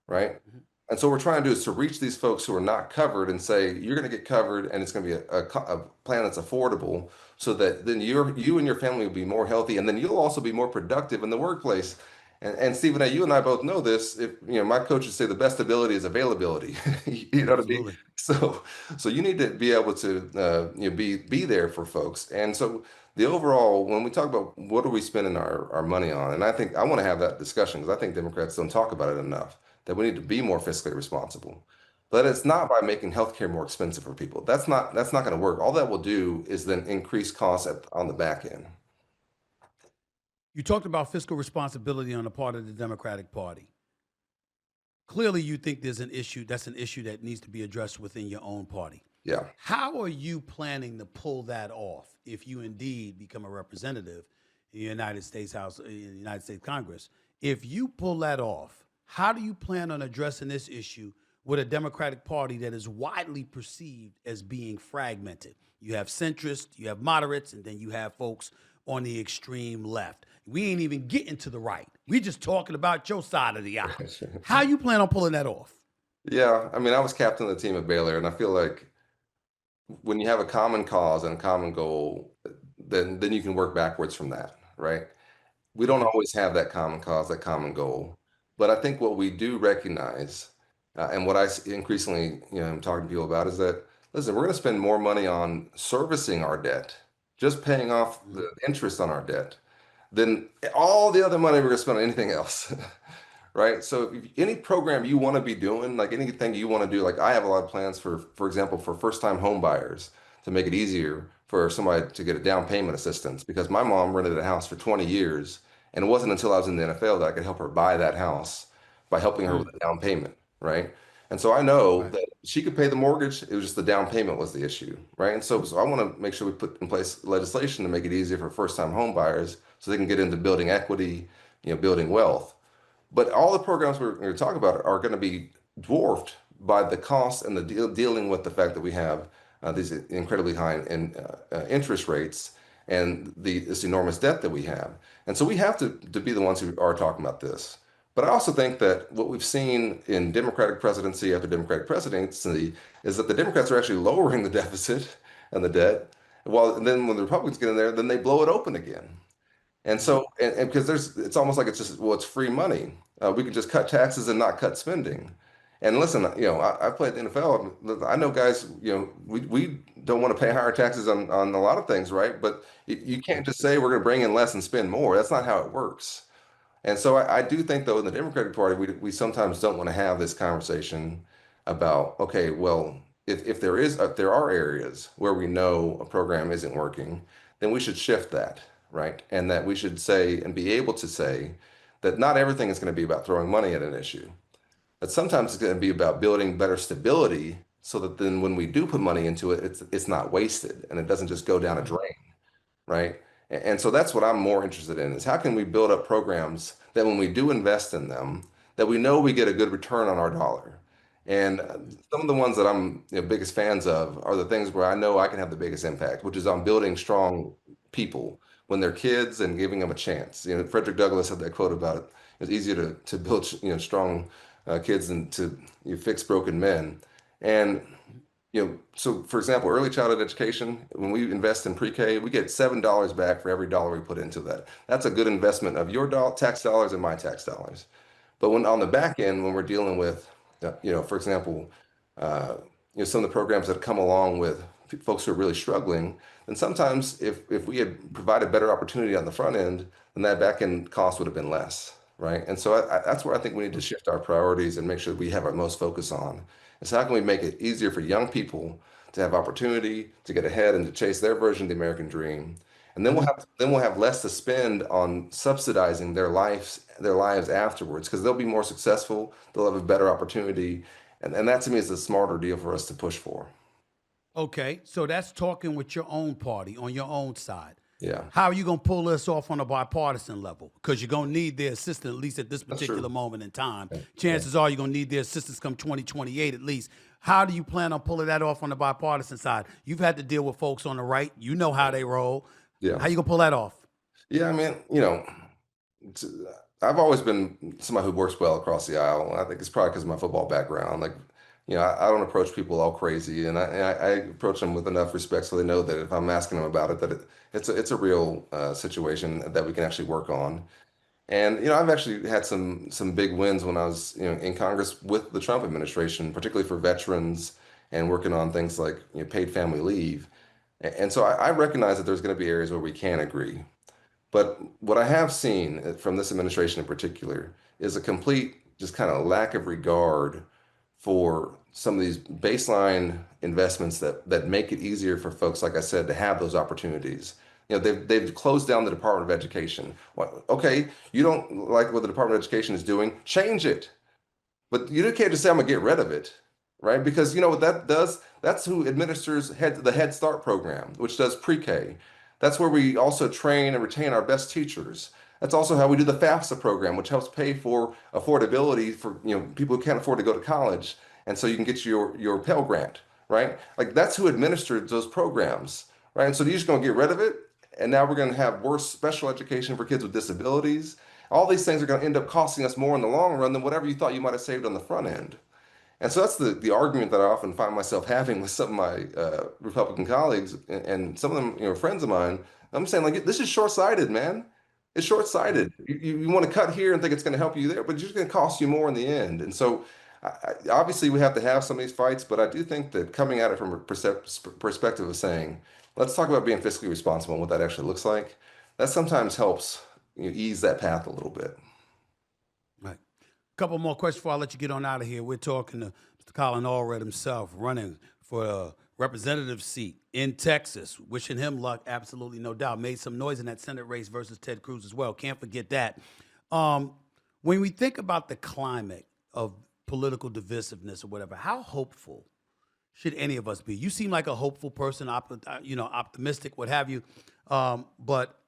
right? And so what we're trying to do is to reach these folks who are not covered and say, you're going to get covered, and it's going to be a plan that's affordable, so that then you and your family will be more healthy, and then you'll also be more productive in the workplace. And Stephen, you and I both know this. If my coaches say the best ability is availability. You know what I mean? So you need to be able to be there for folks. And so the overall, when we talk about what are we spending our money on, and I think I want to have that discussion, because I think Democrats don't talk about it enough, that we need to be more fiscally responsible. But it's not by making healthcare more expensive for people. That's not going to work. All that will do is then increase costs on the back end. You talked about fiscal responsibility on the part of the Democratic Party. Clearly, you think there's an issue that needs to be addressed within your own party. Yeah. How are you planning to pull that off if you indeed become a representative in the United States House, in the United States Congress? If you pull that off, how do you plan on addressing this issue with a Democratic Party that is widely perceived as being fragmented? You have centrists, you have moderates, and then you have folks on the extreme left. We ain't even getting to the right. We just talking about your side of the aisle. Sure. How you plan on pulling that off? Yeah, I mean, I was captain of the team at Baylor, and I feel like when you have a common cause and a common goal, then you can work backwards from that, right? We don't Okay. always have that common cause, that common goal, but I think what we do recognize, and what increasingly, am talking to people about is that, listen, we're going to spend more money on servicing our debt, just paying off Mhm. the interest on our debt, than all the other money we're going to spend on anything else. Right? So if any program you want to be doing, like anything you want to do, like I have a lot of plans for example, for first-time home buyers to make it easier for somebody to get a down payment assistance because my mom rented a house for 20 years and it wasn't until I was in the NFL that I could help her buy that house by helping her with Mm. a down payment, right? And so I know Right. that she could pay the mortgage, it was just the down payment was the issue, right? And so I want to make sure we put in place legislation to make it easier for first-time home buyers so they can get into building equity, building wealth. But all the programs we're going to talk about are going to be dwarfed by the cost and the dealing with the fact that we have these incredibly high interest rates and this enormous debt that we have. And so we have to be the ones who are talking about this. But I also think that what we've seen in Democratic presidency after Democratic presidency is that the Democrats are actually lowering the deficit and the debt. And then when the Republicans get in there, then they blow it open again. And Mhm. so, and because it's almost like it's just, well, it's free money. We could just cut taxes and not cut spending. And listen, I played the NFL. I know guys, we don't want to pay higher taxes on a lot of things, right? But you can't just say we're going to bring in less and spend more. That's not how it works. And so I do think, though, in the Democratic Party, we sometimes don't want to have this conversation about, okay, well, if there are areas where we know a program isn't working, then we should shift that, right? And that we should say and be able to say that not everything is going to be about throwing money at an issue. That sometimes it's going to be about building better stability so that then when we do put money into it, it's not wasted and it doesn't just go down a Right. drain, right? And so that's what I'm more interested in is how can we build up programs that when we do invest in them, that we know we get a good return on our dollar. And some of the ones that I'm biggest fans of are the things where I know I can have the biggest impact, which is on building strong people when they're kids and giving them a chance. Frederick Douglass had that quote about it. It's easier to build strong kids than to fix broken men. And so for example, early childhood education, when we invest in pre-K, we get $7 back for every dollar we put into that. That's a good investment of your tax dollars and my tax dollars. But when on the back end, when we're dealing with, for example, uh, some of the programs that come along with folks who are really struggling, then sometimes if we had provided better opportunity on the front end, then that back end cost would have been less, right? And so that's where I think we need to shift our priorities and make sure that we have our most focus on. And so how can we make it easier for young people to have opportunity to get ahead and to chase their version of the American dream? And then Mhm. we'll have less to spend on subsidizing their lives afterwards because they'll be more successful, they'll have a better opportunity, and that to me is a smarter deal for us to push for. Okay, so that's talking with your own party on your own side. Yeah, How are you going to pull this off on a bipartisan level? Because you're going to need their assistance, at least at this that's particular true. moment in time. Yeah, yeah. Chances are you're going to need their assistance come 2028 at least. How do you plan on pulling that off on the bipartisan side? You've had to deal with folks on the right. You know how they roll. Yeah. How you going to pull that off? Yeah, I mean, it's- I've always been somebody who works well across the aisle. I think it's probably because of my football background. Like, I don't approach people all crazy, and I approach them with enough respect so they know that if I'm asking them about it, that it's a real situation that we can actually work on. And I've actually had some big wins when I was in Congress with the Trump administration, particularly for veterans and working on things like paid family leave. And so I recognize that there's going to be areas where we can agree. But what I have seen from this administration in particular is a complete just kind of lack of regard for some of these baseline investments that make it easier for folks, like I said, to have those opportunities. They've closed down the Department of Education. Okay, you don't like what the Department of Education is doing, change it. But you can't just say I'm gonna get rid of it, right? Because you know what that does? That's who administers the Head Start program, which does pre-K. That's where we also train and retain our best teachers. That's also how we do the FAFSA program, which helps pay for affordability for people who can't afford to go to college, and so you can get your Pell Grant, right? Like that's who administered those programs, right? And so you're just gonna get rid of it? And now we're going to have worse special education for kids with disabilities. All these things are going to end up costing us more in the long run than whatever you thought you might have saved on the front end. And so that's the argument that I often find myself having with some of my Republican colleagues and some of them, friends of mine. I'm saying, like, this is short-sighted, man. It's short-sighted. You want to cut here and think it's going to help you there, but it's just going to cost you more in the end. And so obviously we have to have some of these fights, but I do think that coming at it from a perspective of saying, let's talk about being fiscally responsible and what that actually looks like, that sometimes helps ease that path a little bit. Right. A couple more questions before I let you get on out of here. We're talking to Mr. Colin Allred himself, running for a representative seat in Texas. Wishing him luck, absolutely, no doubt. Made some noise in that Senate race versus Ted Cruz as well. Can't forget that. When we think about the climate of political divisiveness or whatever, how hopeful should any of us be? You seem like a hopeful person, optimistic, what have you. But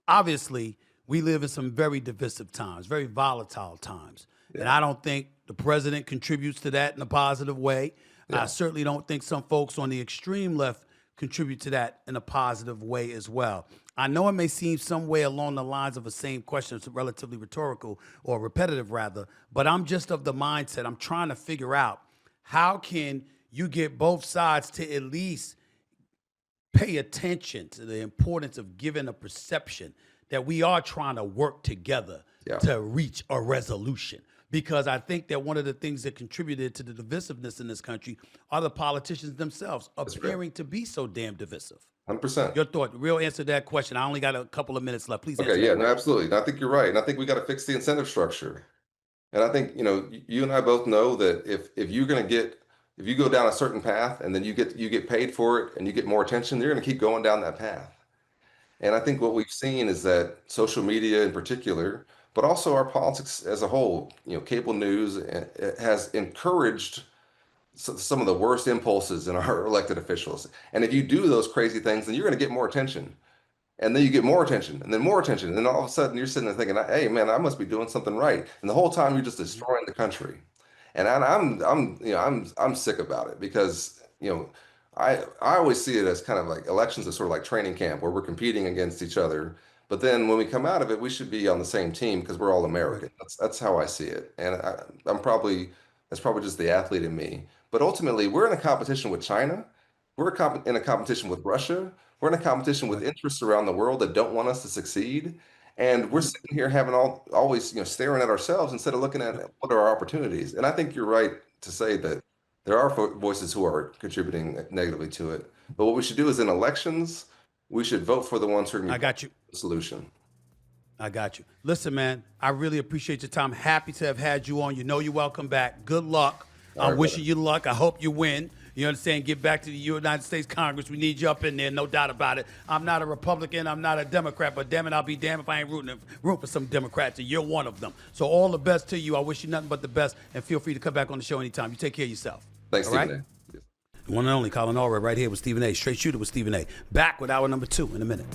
obviously, we live in some very divisive times, very volatile times. Yeah. And I don't think the president contributes to that in a positive way. Yeah. I certainly don't think some folks on the extreme left contribute to that in a positive way as well. I know it may seem some way along the lines of the same question. It's relatively rhetorical or repetitive rather, but I'm just of the mindset. I'm trying to figure out how can you get both sides to at least pay attention to the importance of giving a perception that we are trying to work together to reach a resolution. Because I think that one of the things that contributed to the divisiveness in this country are the politicians themselves appearing to be so damn divisive. 100%. Your thought, the real answer to that question. I only got a couple of minutes left. Please answer. Okay, yeah, no, absolutely. And I think you're right. And I think we got to fix the incentive structure. And I think, you and I both know that if you're going to if you go down a certain path and then you get paid for it and you get more attention, you're going to keep going down that path. And I think what we've seen is that social media in particular, but also our politics as a whole, cable news has encouraged some of the worst impulses in our elected officials. And if you do those crazy things, then you're going to get more attention. And then you get more attention and then more attention. And then all of a sudden you're sitting there thinking, hey, man, I must be doing something right. And the whole time you're just destroying the country. And I'm sick about it because, I always see it as kind of like elections as sort of like training camp where we're competing against each other. But then when we come out of it, we should be on the same team because we're all American. That's how I see it. And that's probably just the athlete in me. But ultimately, we're in a competition with China. We're in a competition with Russia. We're in a competition with interests around the world that don't want us to succeed. And we're sitting here having always staring at ourselves instead of looking at what are our opportunities. And I think you're right to say that there are voices who are contributing negatively to it. But what we should do is in elections, we should vote for the ones who are going to be the solution. I got you. Listen, man, I really appreciate your time. Happy to have had you on. You're welcome back. Good luck. I'm wishing you luck. I hope you win. You understand? Get back to the United States Congress. We need you up in there, no doubt about it. I'm not a Republican. I'm not a Democrat, but damn it, I'll be damned if I ain't rooting for some Democrats, and you're one of them. So all the best to you. I wish you nothing but the best, and feel free to come back on the show anytime. You take care of yourself. Thanks, Stephen A. Yes. One and only Colin Allred right here with Stephen A. Straight Shooter with Stephen A. Back with hour number 2 in a minute.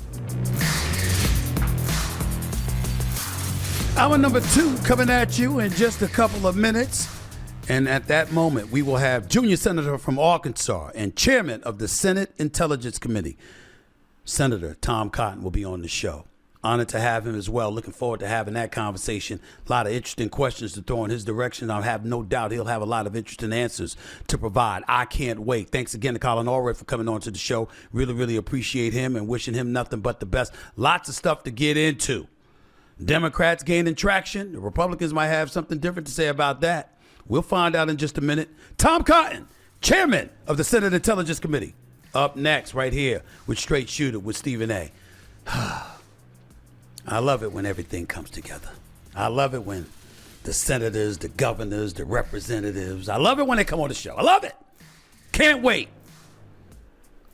Hour number 2 coming at you in just a couple of minutes. And at that moment, we will have Junior Senator from Arkansas and Chairman of the Senate Intelligence Committee, Senator Tom Cotton, will be on the show. Honored to have him as well. Looking forward to having that conversation. A lot of interesting questions to throw in his direction. I have no doubt he'll have a lot of interesting answers to provide. I can't wait. Thanks again to Colin Allred for coming on to the show. Really, really appreciate him and wishing him nothing but the best. Lots of stuff to get into. Democrats gaining traction. The Republicans might have something different to say about that. We'll find out in just a minute. Tom Cotton, Chairman of the Senate Intelligence Committee, up next right here with Straight Shooter with Stephen A. I love it when everything comes together. I love it when the senators, the governors, the representatives, I love it when they come on the show. I love it. Can't wait.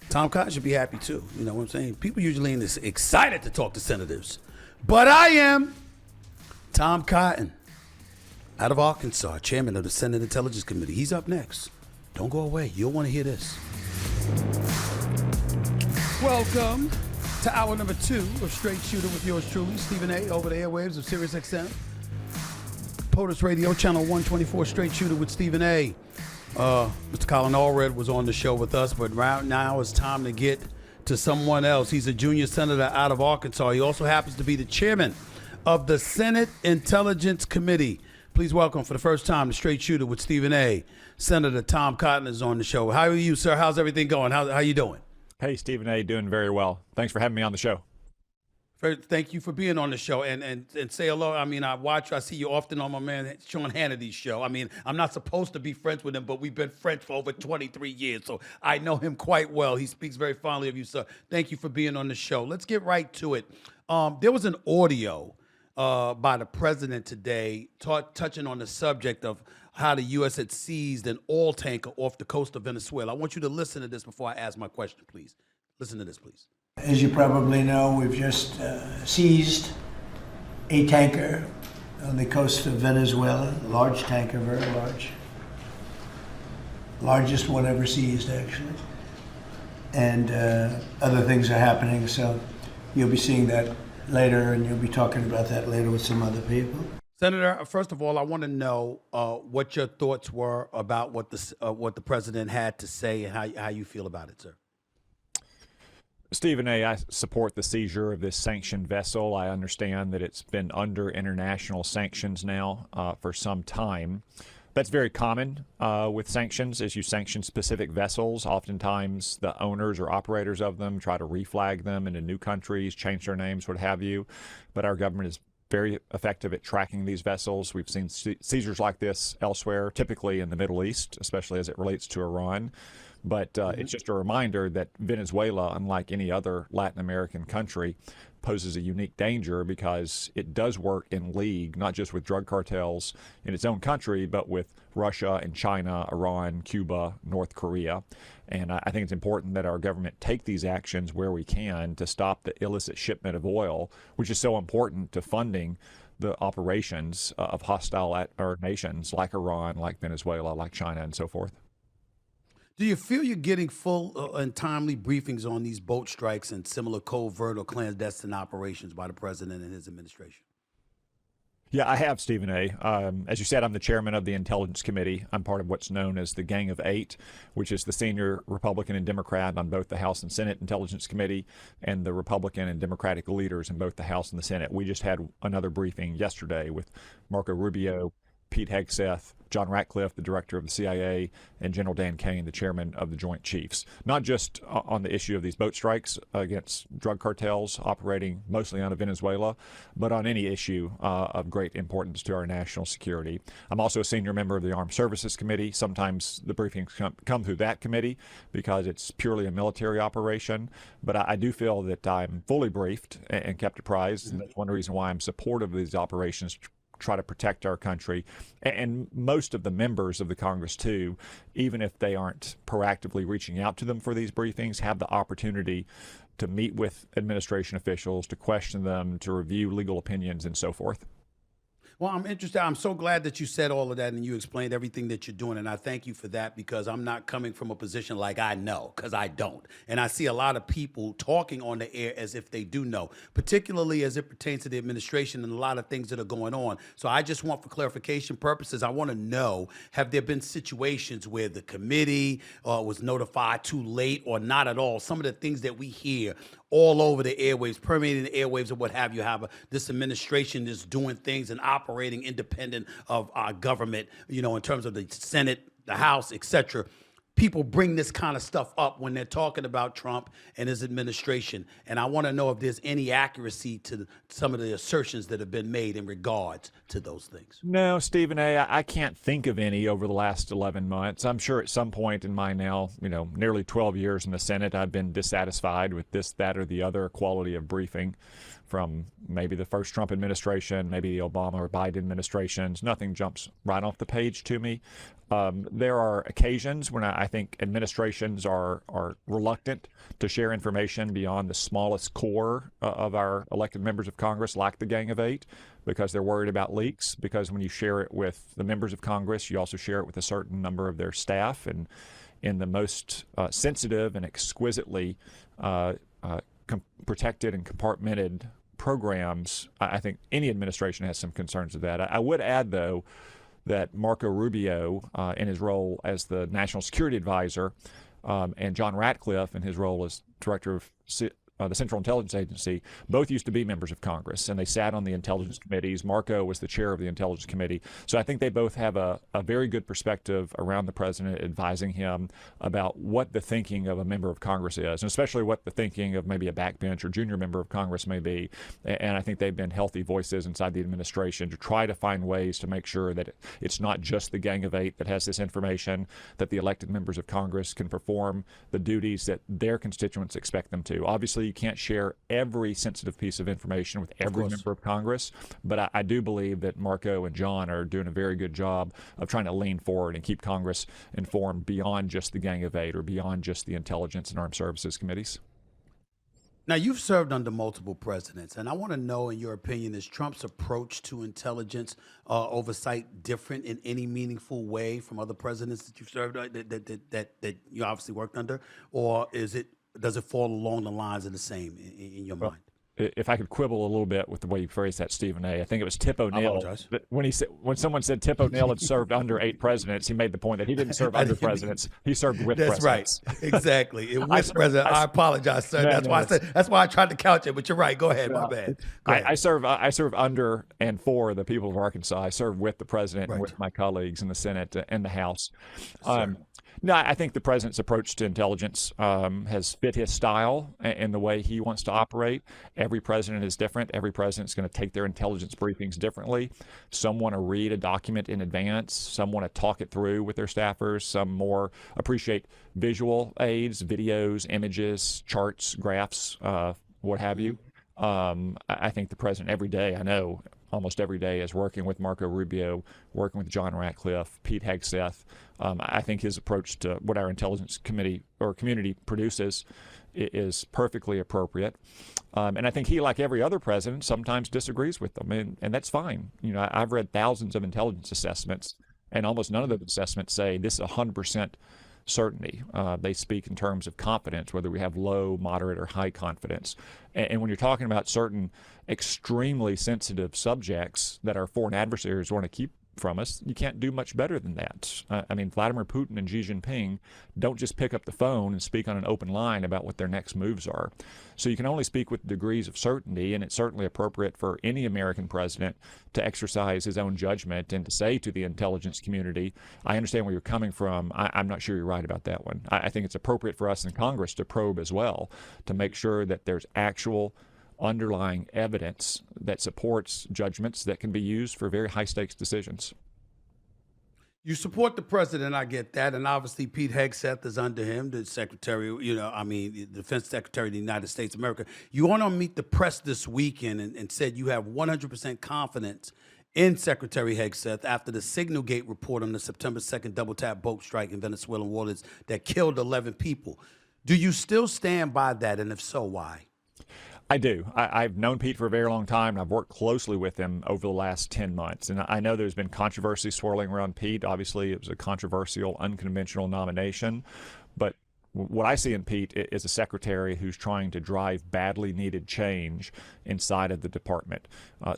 Tom Cotton should be happy too. You know what I'm saying? People usually ain't excited to talk to senators, but I am. Tom Cotton, out of Arkansas, Chairman of the Senate Intelligence Committee. He's up next. Don't go away. You'll want to hear this. Welcome to hour number 2 of Straight Shooter with yours truly, Stephen A. over the airwaves of SiriusXM. POTUS Radio, channel 124, Straight Shooter with Stephen A. Mr. Colin Allred was on the show with us, but right now it's time to get to to someone else. He's a junior senator out of Arkansas. He also happens to be the chairman of the Senate Intelligence Committee. Please welcome for the first time the Straight Shooter with Stephen A. Senator Tom Cotton is on the show. How are you, sir? How's everything going? How you doing? Hey, Stephen A. Doing very well. Thanks for having me on the show. Thank you for being on the show and say hello. I mean, I see you often on my man Sean Hannity's show. I mean, I'm not supposed to be friends with him, but we've been friends for over 23 years, so I know him quite well. He speaks very fondly of you, sir. Thank you for being on the show. Let's get right to it. There was an audio by the president today touching on the subject of how the U.S. had seized an oil tanker off the coast of Venezuela. I want you to listen to this before I ask my question, please. Listen to this, please. As you probably know, we've just seized a tanker on the coast of Venezuela, a large tanker, very large. Largest one ever seized, actually. And other things are happening, so you'll be seeing that later, and you'll be talking about that later with some other people. Senator, first of all, I want to know what your thoughts were about what the president had to say and how you feel about it, sir. Stephen A., I support the seizure of this sanctioned vessel. I understand that it's been under international sanctions now for some time. That's very common with sanctions. As you sanction specific vessels, oftentimes the owners or operators of them try to reflag them into new countries, change their names, what have you. But our government is very effective at tracking these vessels. We've seen seizures like this elsewhere, typically in the Middle East, especially as it relates to Iran. But it's just a reminder that Venezuela, unlike any other Latin American country, poses a unique danger because it does work in league, not just with drug cartels in its own country, but with Russia and China, Iran, Cuba, North Korea. And I think it's important that our government take these actions where we can to stop the illicit shipment of oil, which is so important to funding the operations of hostile nations like Iran, like Venezuela, like China, and so forth. Do you feel you're getting full and timely briefings on these boat strikes and similar covert or clandestine operations by the president and his administration? Yeah, I have, Stephen A. As you said, I'm the chairman of the Intelligence Committee. I'm part of what's known as the Gang of Eight, which is the senior Republican and Democrat on both the House and Senate Intelligence Committee and the Republican and Democratic leaders in both the House and the Senate. We just had another briefing yesterday with Marco Rubio, Pete Hegseth, John Ratcliffe, the director of the CIA, and General Dan Kane, the chairman of the Joint Chiefs. Not just on the issue of these boat strikes against drug cartels operating mostly out of Venezuela, but on any issue of great importance to our national security. I'm also a senior member of the Armed Services Committee. Sometimes the briefings come through that committee because it's purely a military operation. But I do feel that I'm fully briefed and kept apprised, and that's one reason why I'm supportive of these operations, try to protect our country. And most of the members of the Congress, too, even if they aren't proactively reaching out to them for these briefings, have the opportunity to meet with administration officials, to question them, to review legal opinions, and so forth. Well, I'm interested. I'm so glad that you said all of that and you explained everything that you're doing. And I thank you for that because I'm not coming from a position like I know, because I don't. And I see a lot of people talking on the air as if they do know, particularly as it pertains to the administration and a lot of things that are going on. So I just want, for clarification purposes, I want to know, have there been situations where the committee was notified too late or not at all? Some of the things that we hear all over the airwaves, permeating the airwaves or what have you, this administration is doing things and operating independent of our government, you know, in terms of the Senate, the House, etc. People bring this kind of stuff up when they're talking about Trump and his administration. And I want to know if there's any accuracy to some of the assertions that have been made in regards to those things. No, Stephen A., I can't think of any over the last 11 months. I'm sure at some point in my now, nearly 12 years in the Senate, I've been dissatisfied with this, that, or the other quality of briefing from maybe the first Trump administration, maybe the Obama or Biden administrations. Nothing jumps right off the page to me. There are occasions when I think administrations are reluctant to share information beyond the smallest core of our elected members of Congress, like the Gang of Eight, because they're worried about leaks. Because when you share it with the members of Congress, you also share it with a certain number of their staff. And in the most sensitive and exquisitely protected and compartmented programs, I think any administration has some concerns of that. I would add, though, that Marco Rubio, in his role as the National Security Advisor, and John Ratcliffe, in his role as director of the Central Intelligence Agency, both used to be members of Congress, and they sat on the intelligence committees. Marco was the chair of the Intelligence Committee. So I think they both have a very good perspective around the president, advising him about what the thinking of a member of Congress is, and especially what the thinking of maybe a backbench or junior member of Congress may be. And I think they've been healthy voices inside the administration to try to find ways to make sure that it's not just the Gang of Eight that has this information, that the elected members of Congress can perform the duties that their constituents expect them to. Obviously, you can't share every sensitive piece of information with every member of Congress, but I do believe that Marco and John are doing a very good job of trying to lean forward and keep Congress informed beyond just the Gang of Eight or beyond just the Intelligence and Armed Services committees. Now, you've served under multiple presidents, and I want to know, in your opinion, is Trump's approach to intelligence oversight different in any meaningful way from other presidents that you've served that you obviously worked under, or does it fall along the lines of the same in your mind? If I could quibble a little bit with the way you phrased that, Stephen A., I think it was Tip O'Neill. When someone said Tip O'Neill had served under 8 presidents, he made the point that he didn't serve under presidents; he served with presidents. That's right, exactly. With president, I apologize, sir. That's why I tried to couch it. But you're right. Go ahead. My bad. Go ahead. I serve under and for the people of Arkansas. I serve with the president and with my colleagues in the Senate and the House. No, I think the president's approach to intelligence has fit his style and the way he wants to operate. Every president is different. Every president's going to take their intelligence briefings differently. Some want to read a document in advance. Some want to talk it through with their staffers. Some more appreciate visual aids, videos, images, charts, graphs, what have you. I think the president every day, I know almost every day, is working with Marco Rubio, working with John Ratcliffe, Pete Hegseth. I think his approach to what our intelligence committee or community produces is perfectly appropriate. And I think he, like every other president, sometimes disagrees with them, and that's fine. You know, I've read thousands of intelligence assessments, and almost none of those assessments say this is 100% certainty. They speak in terms of confidence, whether we have low, moderate, or high confidence. And when you're talking about certain extremely sensitive subjects that our foreign adversaries want to keep from us, you can't do much better than that. I mean, Vladimir Putin and Xi Jinping don't just pick up the phone and speak on an open line about what their next moves are. So you can only speak with degrees of certainty, and it's certainly appropriate for any American president to exercise his own judgment and to say to the intelligence community, I understand where you're coming from. I'm not sure you're right about that one. I think it's appropriate for us in Congress to probe as well, to make sure that there's actual underlying evidence that supports judgments that can be used for very high-stakes decisions. You support the president, I get that, and obviously Pete Hegseth is under him, the secretary, the defense secretary of the United States of America. You went on Meet the Press this weekend and said you have 100% confidence in Secretary Hegseth after the Signal Gate report on the September 2nd double-tap boat strike in Venezuelan waters that killed 11 people. Do you still stand by that, and if so, why? I do. I've known Pete for a very long time, and I've worked closely with him over the last 10 months. And I know there's been controversy swirling around Pete. Obviously, it was a controversial, unconventional nomination. But what I see in Pete is a secretary who's trying to drive badly needed change inside of the department.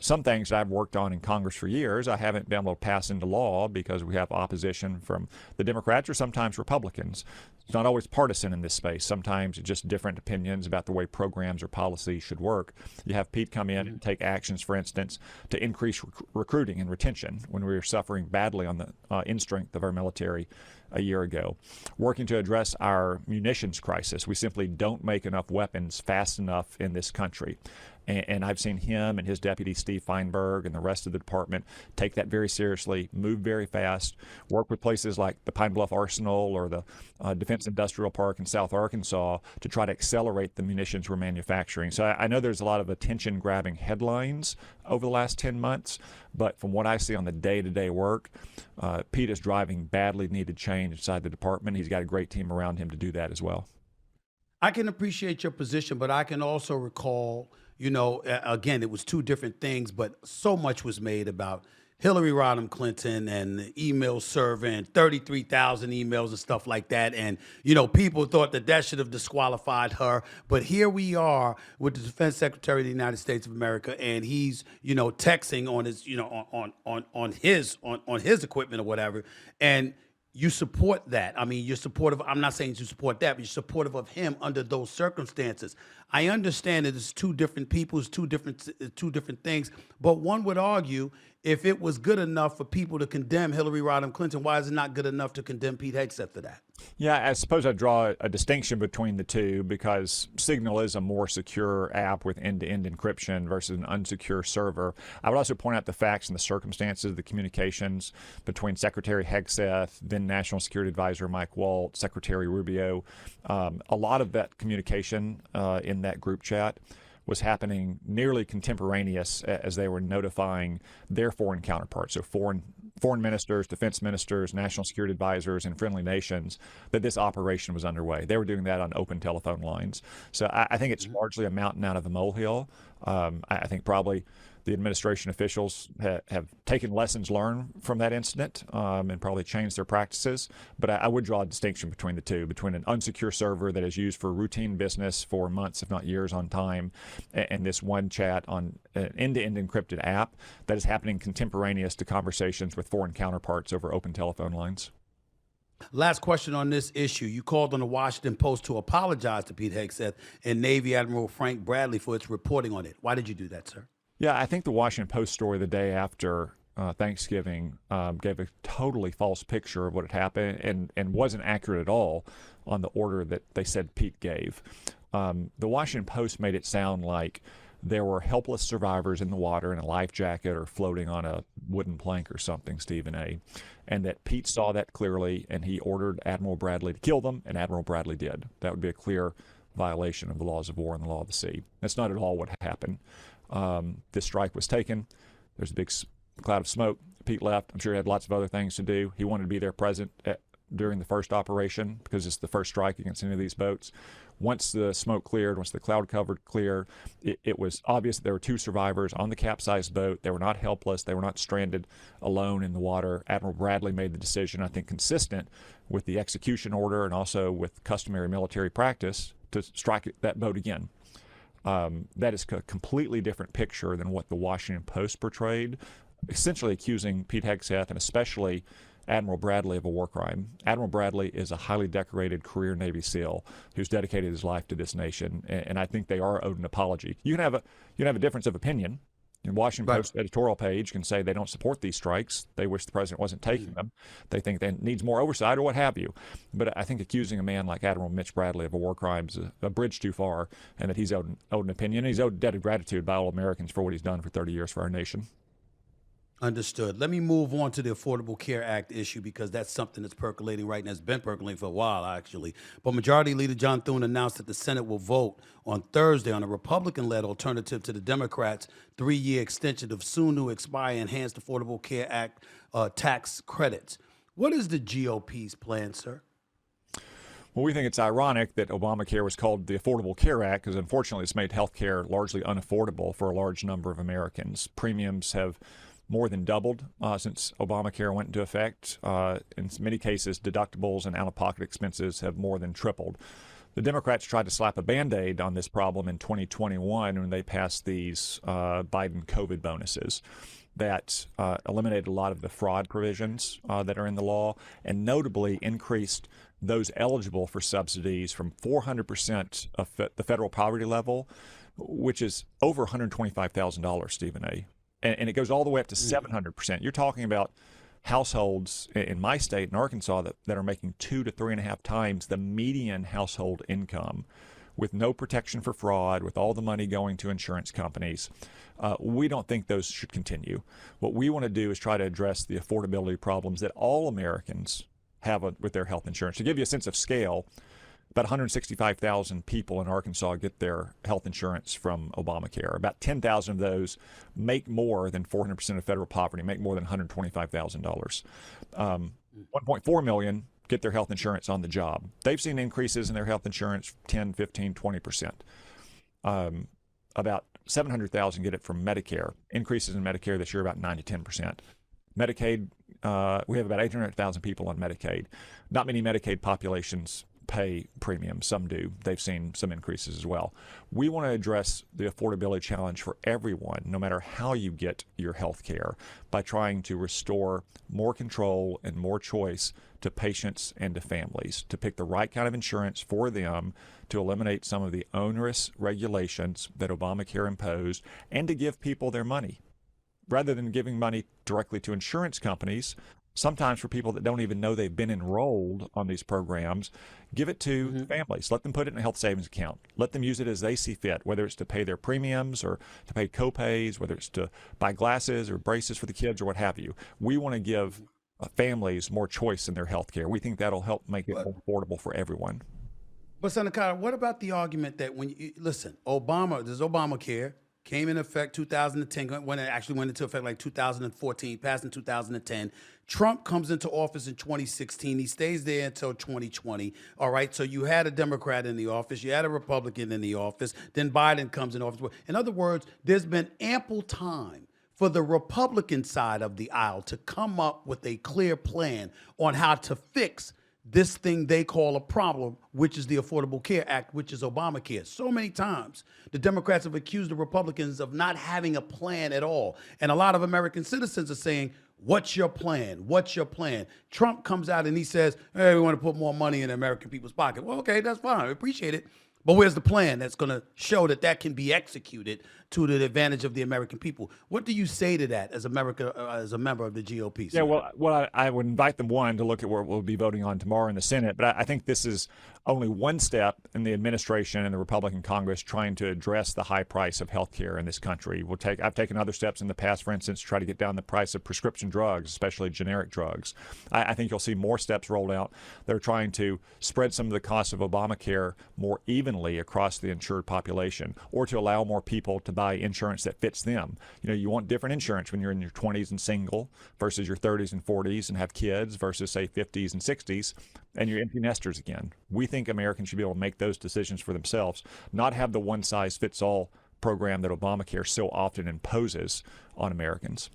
Some things I've worked on in Congress for years, I haven't been able to pass into law because we have opposition from the Democrats or sometimes Republicans. It's not always partisan in this space. Sometimes it's just different opinions about the way programs or policies should work. You have Pete come in and take actions, for instance, to increase recruiting and retention when we were suffering badly on the in-strength of our military a year ago. Working to address our munitions crisis. We simply don't make enough weapons fast enough in this country. And I've seen him and his deputy, Steve Feinberg, and the rest of the department take that very seriously, move very fast, work with places like the Pine Bluff Arsenal or the Defense Industrial Park in South Arkansas to try to accelerate the munitions we're manufacturing. So I know there's a lot of attention-grabbing headlines over the last 10 months, but from what I see on the day-to-day work, Pete is driving badly needed change inside the department. He's got a great team around him to do that as well. I can appreciate your position, but I can also recall, again, it was two different things, but so much was made about Hillary Rodham Clinton and the email server and 33,000 emails and stuff like that. And, people thought that should have disqualified her. But here we are with the Defense Secretary of the United States of America, and he's, texting on his, on his equipment or whatever. And you support that. I mean, you're supportive. I'm not saying you support that, but you're supportive of him under those circumstances. I understand that it's two different people, it's two different things. But one would argue, if it was good enough for people to condemn Hillary Rodham Clinton, why is it not good enough to condemn Pete Hegseth for that? Yeah, I suppose I'd draw a distinction between the two because Signal is a more secure app with end-to-end encryption versus an unsecure server. I would also point out the facts and the circumstances of the communications between Secretary Hegseth, then National Security Advisor Mike Waltz, Secretary Rubio. A lot of that communication in that group chat was happening nearly contemporaneous as they were notifying their foreign counterparts, so foreign ministers, defense ministers, national security advisors, and friendly nations, that this operation was underway. They were doing that on open telephone lines. So I think it's largely a mountain out of a molehill. I think probably the administration officials have taken lessons learned from that incident and probably changed their practices. But I would draw a distinction between the two, between an unsecure server that is used for routine business for months, if not years on time, and this one chat on an end-to-end encrypted app that is happening contemporaneous to conversations with foreign counterparts over open telephone lines. Last question on this issue. You called on the Washington Post to apologize to Pete Hegseth and Navy Admiral Frank Bradley for its reporting on it. Why did you do that, sir? Yeah, I think the Washington Post story the day after Thanksgiving gave a totally false picture of what had happened and wasn't accurate at all on the order that they said Pete gave. The Washington Post made it sound like there were helpless survivors in the water in a life jacket or floating on a wooden plank or something, Stephen A., and that Pete saw that clearly and he ordered Admiral Bradley to kill them, and Admiral Bradley did. That would be a clear violation of the laws of war and the law of the sea. That's not at all what happened. This strike was taken. There's a big cloud of smoke. Pete left. I'm sure he had lots of other things to do. He wanted to be there present during the first operation because it's the first strike against any of these boats. Once the smoke cleared, once the cloud covered cleared, it was obvious that there were two survivors on the capsized boat. They were not helpless. They were not stranded alone in the water. Admiral Bradley made the decision, I think, consistent with the execution order and also with customary military practice to strike that boat again. That is a completely different picture than what the Washington Post portrayed, essentially accusing Pete Hegseth and especially Admiral Bradley of a war crime. Admiral Bradley is a highly decorated career Navy SEAL who's dedicated his life to this nation, and I think they are owed an apology. You can have a difference of opinion. The Washington Post editorial page can say they don't support these strikes. They wish the president wasn't taking them. They think that needs more oversight or what have you. But I think accusing a man like Admiral Mitch Bradley of a war crime is a bridge too far, and that he's owed an opinion. He's owed a debt of gratitude by all Americans for what he's done for 30 years for our nation. Understood. Let me move on to the Affordable Care Act issue because that's something that's percolating right now. It's been percolating for a while, actually. But Majority Leader John Thune announced that the Senate will vote on Thursday on a Republican-led alternative to the Democrats' 3-year extension of soon-to-expire Enhanced Affordable Care Act tax credits. What is the GOP's plan, sir? Well, we think it's ironic that Obamacare was called the Affordable Care Act because, unfortunately, it's made health care largely unaffordable for a large number of Americans. Premiums have more than doubled since Obamacare went into effect. In many cases, deductibles and out-of-pocket expenses have more than tripled. The Democrats tried to slap a Band-Aid on this problem in 2021 when they passed these Biden COVID bonuses that eliminated a lot of the fraud provisions that are in the law and notably increased those eligible for subsidies from 400% of the federal poverty level, which is over $125,000, Stephen A., and it goes all the way up to 700%. You're talking about households in my state, in Arkansas, that are making 2 to 3.5 times the median household income with no protection for fraud, with all the money going to insurance companies. We don't think those should continue. What we want to do is try to address the affordability problems that all Americans have with their health insurance. To give you a sense of scale, about 165,000 people in Arkansas get their health insurance from Obamacare. About 10,000 of those make more than 400% of federal poverty, make more than $125,000. 1.4 million get their health insurance on the job. They've seen increases in their health insurance 10, 15, 20%. About 700,000 get it from Medicare. Increases in Medicare this year about 9 to 10%. Medicaid, we have about 800,000 people on Medicaid. Not many Medicaid populations pay premiums. Some do. They've seen some increases as well. We want to address the affordability challenge for everyone, no matter how you get your health care, by trying to restore more control and more choice to patients and to families, to pick the right kind of insurance for them, to eliminate some of the onerous regulations that Obamacare imposed, and to give people their money. Rather than giving money directly to insurance companies, sometimes for people that don't even know they've been enrolled on these programs, give it to families. Let them put it in a health savings account. Let them use it as they see fit, whether it's to pay their premiums or to pay co-pays, whether it's to buy glasses or braces for the kids or what have you. We want to give families more choice in their health care. We think that'll help make it more affordable for everyone. But Senator Carter, what about the argument that when you listen, there's Obamacare, came in effect 2010, when it actually went into effect like 2014, passed in 2010. Trump comes into office in 2016. He stays there until 2020. All right, so you had a Democrat in the office, you had a Republican in the office, then Biden comes in office. In other words, there's been ample time for the Republican side of the aisle to come up with a clear plan on how to fix this thing they call a problem, which is the Affordable Care Act, which is Obamacare. So many times, the Democrats have accused the Republicans of not having a plan at all. And a lot of American citizens are saying, what's your plan? What's your plan? Trump comes out and he says, hey, we want to put more money in the American people's pocket. Well, okay, that's fine. I appreciate it. But where's the plan that's going to show that that can be executed to the advantage of the American people? What do you say to that as a member of the GOP? Yeah, well, I would invite them, one, to look at what we'll be voting on tomorrow in the Senate. But I think this is only one step in the administration and the Republican Congress trying to address the high price of health care in this country. I've taken other steps in the past, for instance, to try to get down the price of prescription drugs, especially generic drugs. I think you'll see more steps rolled out. They're trying to spread some of the costs of Obamacare more evenly across the insured population, or to allow more people to buy insurance that fits them. You know, you want different insurance when you're in your 20s and single versus your 30s and 40s and have kids versus, say, 50s and 60s, and you're empty nesters again. We think Americans should be able to make those decisions for themselves, not have the one-size-fits-all program that Obamacare so often imposes on Americans.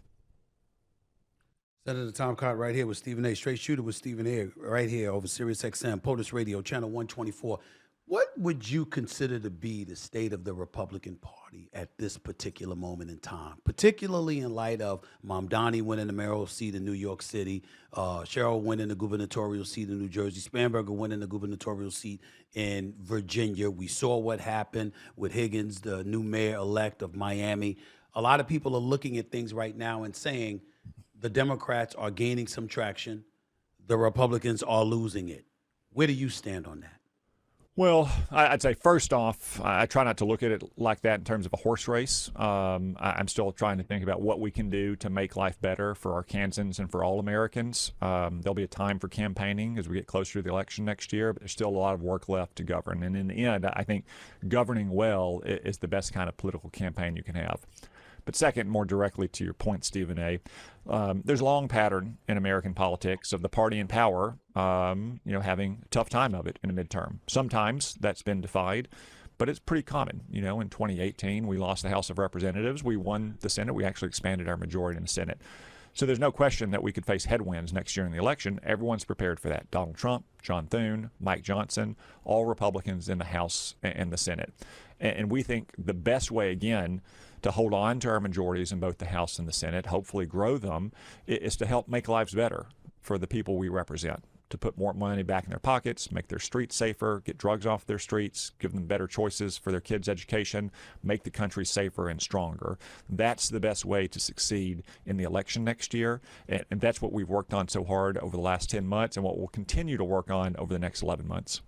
Senator Tom Cott right here with Stephen A. Straight Shooter with Stephen A. right here over Sirius XM, POTUS Radio, Channel 124. What would you consider to be the state of the Republican Party at this particular moment in time, particularly in light of Mamdani winning the mayoral seat in New York City, Cheryl winning the gubernatorial seat in New Jersey, Spanberger winning the gubernatorial seat in Virginia? We saw what happened with Higgins, the new mayor-elect of Miami. A lot of people are looking at things right now and saying the Democrats are gaining some traction, the Republicans are losing it. Where do you stand on that? Well, I'd say first off, I try not to look at it like that in terms of a horse race. I'm still trying to think about what we can do to make life better for Arkansans and for all Americans. There'll be a time for campaigning as we get closer to the election next year, but there's still a lot of work left to govern. And in the end, I think governing well is the best kind of political campaign you can have. But second, more directly to your point, Stephen A., there's a long pattern in American politics of the party in power, having a tough time of it in a midterm. Sometimes that's been defied, but it's pretty common. You know, in 2018, we lost the House of Representatives. We won the Senate. We actually expanded our majority in the Senate. So there's no question that we could face headwinds next year in the election. Everyone's prepared for that. Donald Trump, John Thune, Mike Johnson, all Republicans in the House and the Senate. And we think the best way, again, to hold on to our majorities in both the House and the Senate, hopefully grow them, is to help make lives better for the people we represent, to put more money back in their pockets, make their streets safer, get drugs off their streets, give them better choices for their kids' education, make the country safer and stronger. That's the best way to succeed in the election next year, and that's what we've worked on so hard over the last 10 months and what we'll continue to work on over the next 11 months.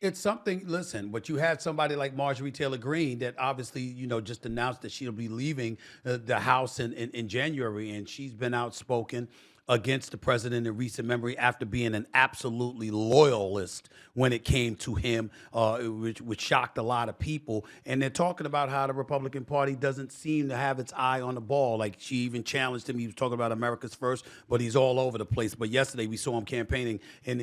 It's something, listen, but you had somebody like Marjorie Taylor Greene that obviously, just announced that she'll be leaving the House in January, and she's been outspoken against the president in recent memory after being an absolutely loyalist when it came to him, which shocked a lot of people. And they're talking about how the Republican Party doesn't seem to have its eye on the ball. Like, she even challenged him. He was talking about America's first, but he's all over the place. But yesterday we saw him campaigning, and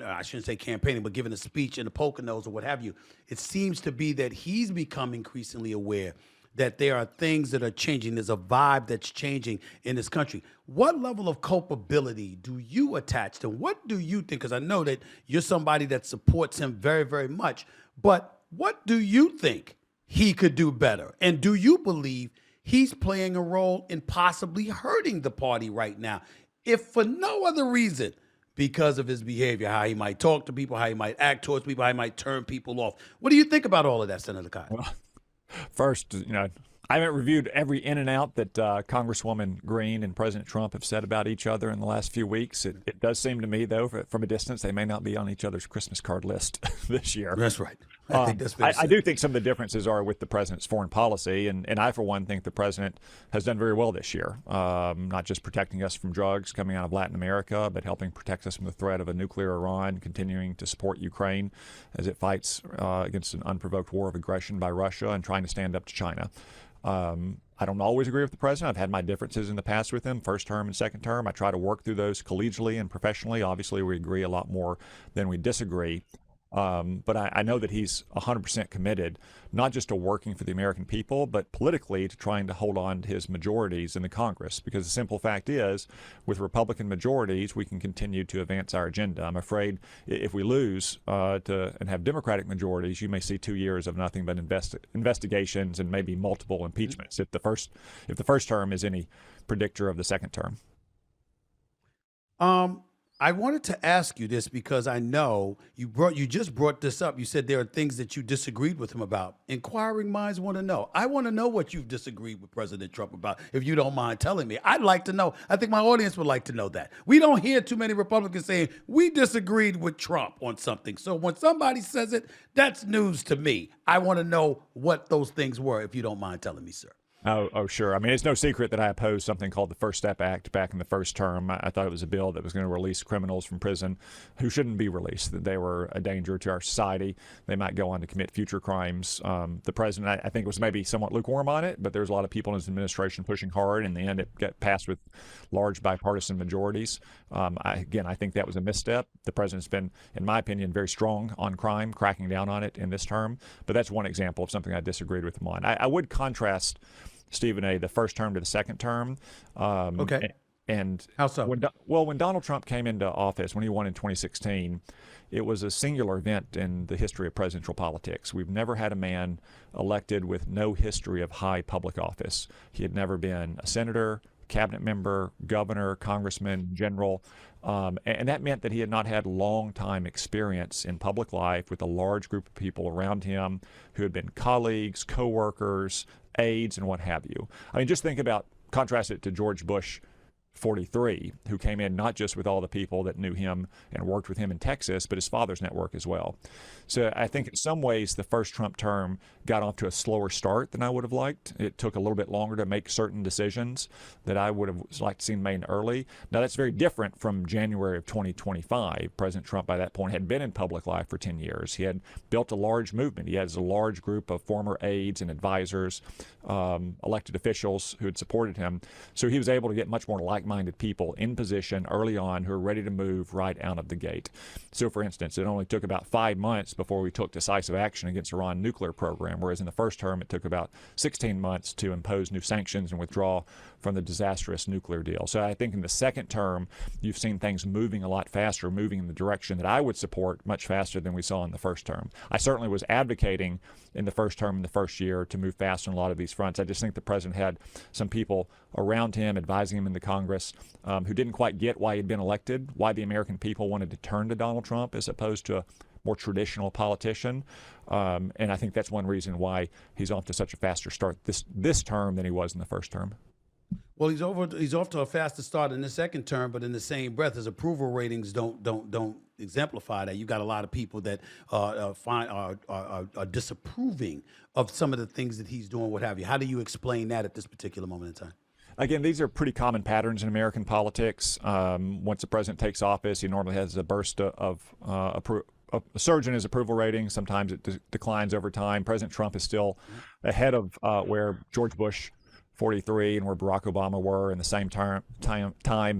I shouldn't say campaigning, but giving a speech in the Poconos or what have you. It seems to be that he's become increasingly aware that there are things that are changing. There's a vibe that's changing in this country. What level of culpability do you attach to? What do you think? Because I know that you're somebody that supports him very, very much. But what do you think he could do better? And do you believe he's playing a role in possibly hurting the party right now, if for no other reason, because of his behavior, how he might talk to people, how he might act towards people, how he might turn people off? What do you think about all of that, Senator Kyle? Well, first, I haven't reviewed every in and out that Congresswoman Green and President Trump have said about each other in the last few weeks. It does seem to me, though, from a distance, they may not be on each other's Christmas card list this year. That's right. I think that's fair. I do think some of the differences are with the president's foreign policy, and I, for one, think the president has done very well this year, not just protecting us from drugs coming out of Latin America, but helping protect us from the threat of a nuclear Iran, continuing to support Ukraine as it fights against an unprovoked war of aggression by Russia, and trying to stand up to China. I don't always agree with the president. I've had my differences in the past with him, first term and second term. I try to work through those collegially and professionally. Obviously, we agree a lot more than we disagree. But I know that he's 100% committed, not just to working for the American people, but politically to trying to hold on to his majorities in the Congress. Because the simple fact is, with Republican majorities, we can continue to advance our agenda. I'm afraid if we lose and have Democratic majorities, you may see 2 years of nothing but investigations and maybe multiple impeachments if the first term is any predictor of the second term. I wanted to ask you this because I know you just brought this up. You said there are things that you disagreed with him about. Inquiring minds want to know. I want to know what you've disagreed with President Trump about, if you don't mind telling me. I'd like to know. I think my audience would like to know that. We don't hear too many Republicans saying, we disagreed with Trump on something. So when somebody says it, that's news to me. I want to know what those things were, if you don't mind telling me, sir. Oh, sure. I mean, it's no secret that I opposed something called the First Step Act back in the first term. I thought it was a bill that was going to release criminals from prison who shouldn't be released, that they were a danger to our society. They might go on to commit future crimes. The president, I think, was maybe somewhat lukewarm on it, but there was a lot of people in his administration pushing hard. In the end, it got passed with large bipartisan majorities. I think that was a misstep. The president's been, in my opinion, very strong on crime, cracking down on it in this term. But that's one example of something I disagreed with him on. I would contrast, Stephen A., the first term to the second term. Okay. And how so? When Donald Trump came into office, when he won in 2016, it was a singular event in the history of presidential politics. We've never had a man elected with no history of high public office. He had never been a senator, cabinet member, governor, congressman, general. And that meant that he had not had long-time experience in public life with a large group of people around him who had been colleagues, co-workers, aides, and what have you. I mean, just contrast it to George Bush 43, who came in not just with all the people that knew him and worked with him in Texas, but his father's network as well. So I think in some ways the first Trump term got off to a slower start than I would have liked. It took a little bit longer to make certain decisions that I would have liked to see made early. Now that's very different from January of 2025. President Trump by that point had been in public life for 10 years. He had built a large movement. He has a large group of former aides and advisors, elected officials who had supported him. So he was able to get much more like-minded people in position early on who are ready to move right out of the gate. So, for instance, it only took about 5 months before we took decisive action against Iran nuclear program, whereas in the first term it took about 16 months to impose new sanctions and withdraw from the disastrous nuclear deal. So I think in the second term, you've seen things moving a lot faster, moving in the direction that I would support much faster than we saw in the first term. I certainly was advocating in the first term, in the first year, to move fast on a lot of these fronts. I just think the president had some people around him, advising him in the Congress, who didn't quite get why he'd been elected, why the American people wanted to turn to Donald Trump as opposed to a more traditional politician. And I think that's one reason why he's off to such a faster start this term than he was in the first term. Well, he's off to a faster start in the second term, but in the same breath, his approval ratings don't exemplify that. You got a lot of people that are disapproving of some of the things that he's doing, what have you. How do you explain that at this particular moment in time? Again, these are pretty common patterns in American politics. Once a president takes office, he normally has a burst of a surge in his approval rating. Sometimes it declines over time. President Trump is still ahead of where George Bush 43 and where Barack Obama were in the same time.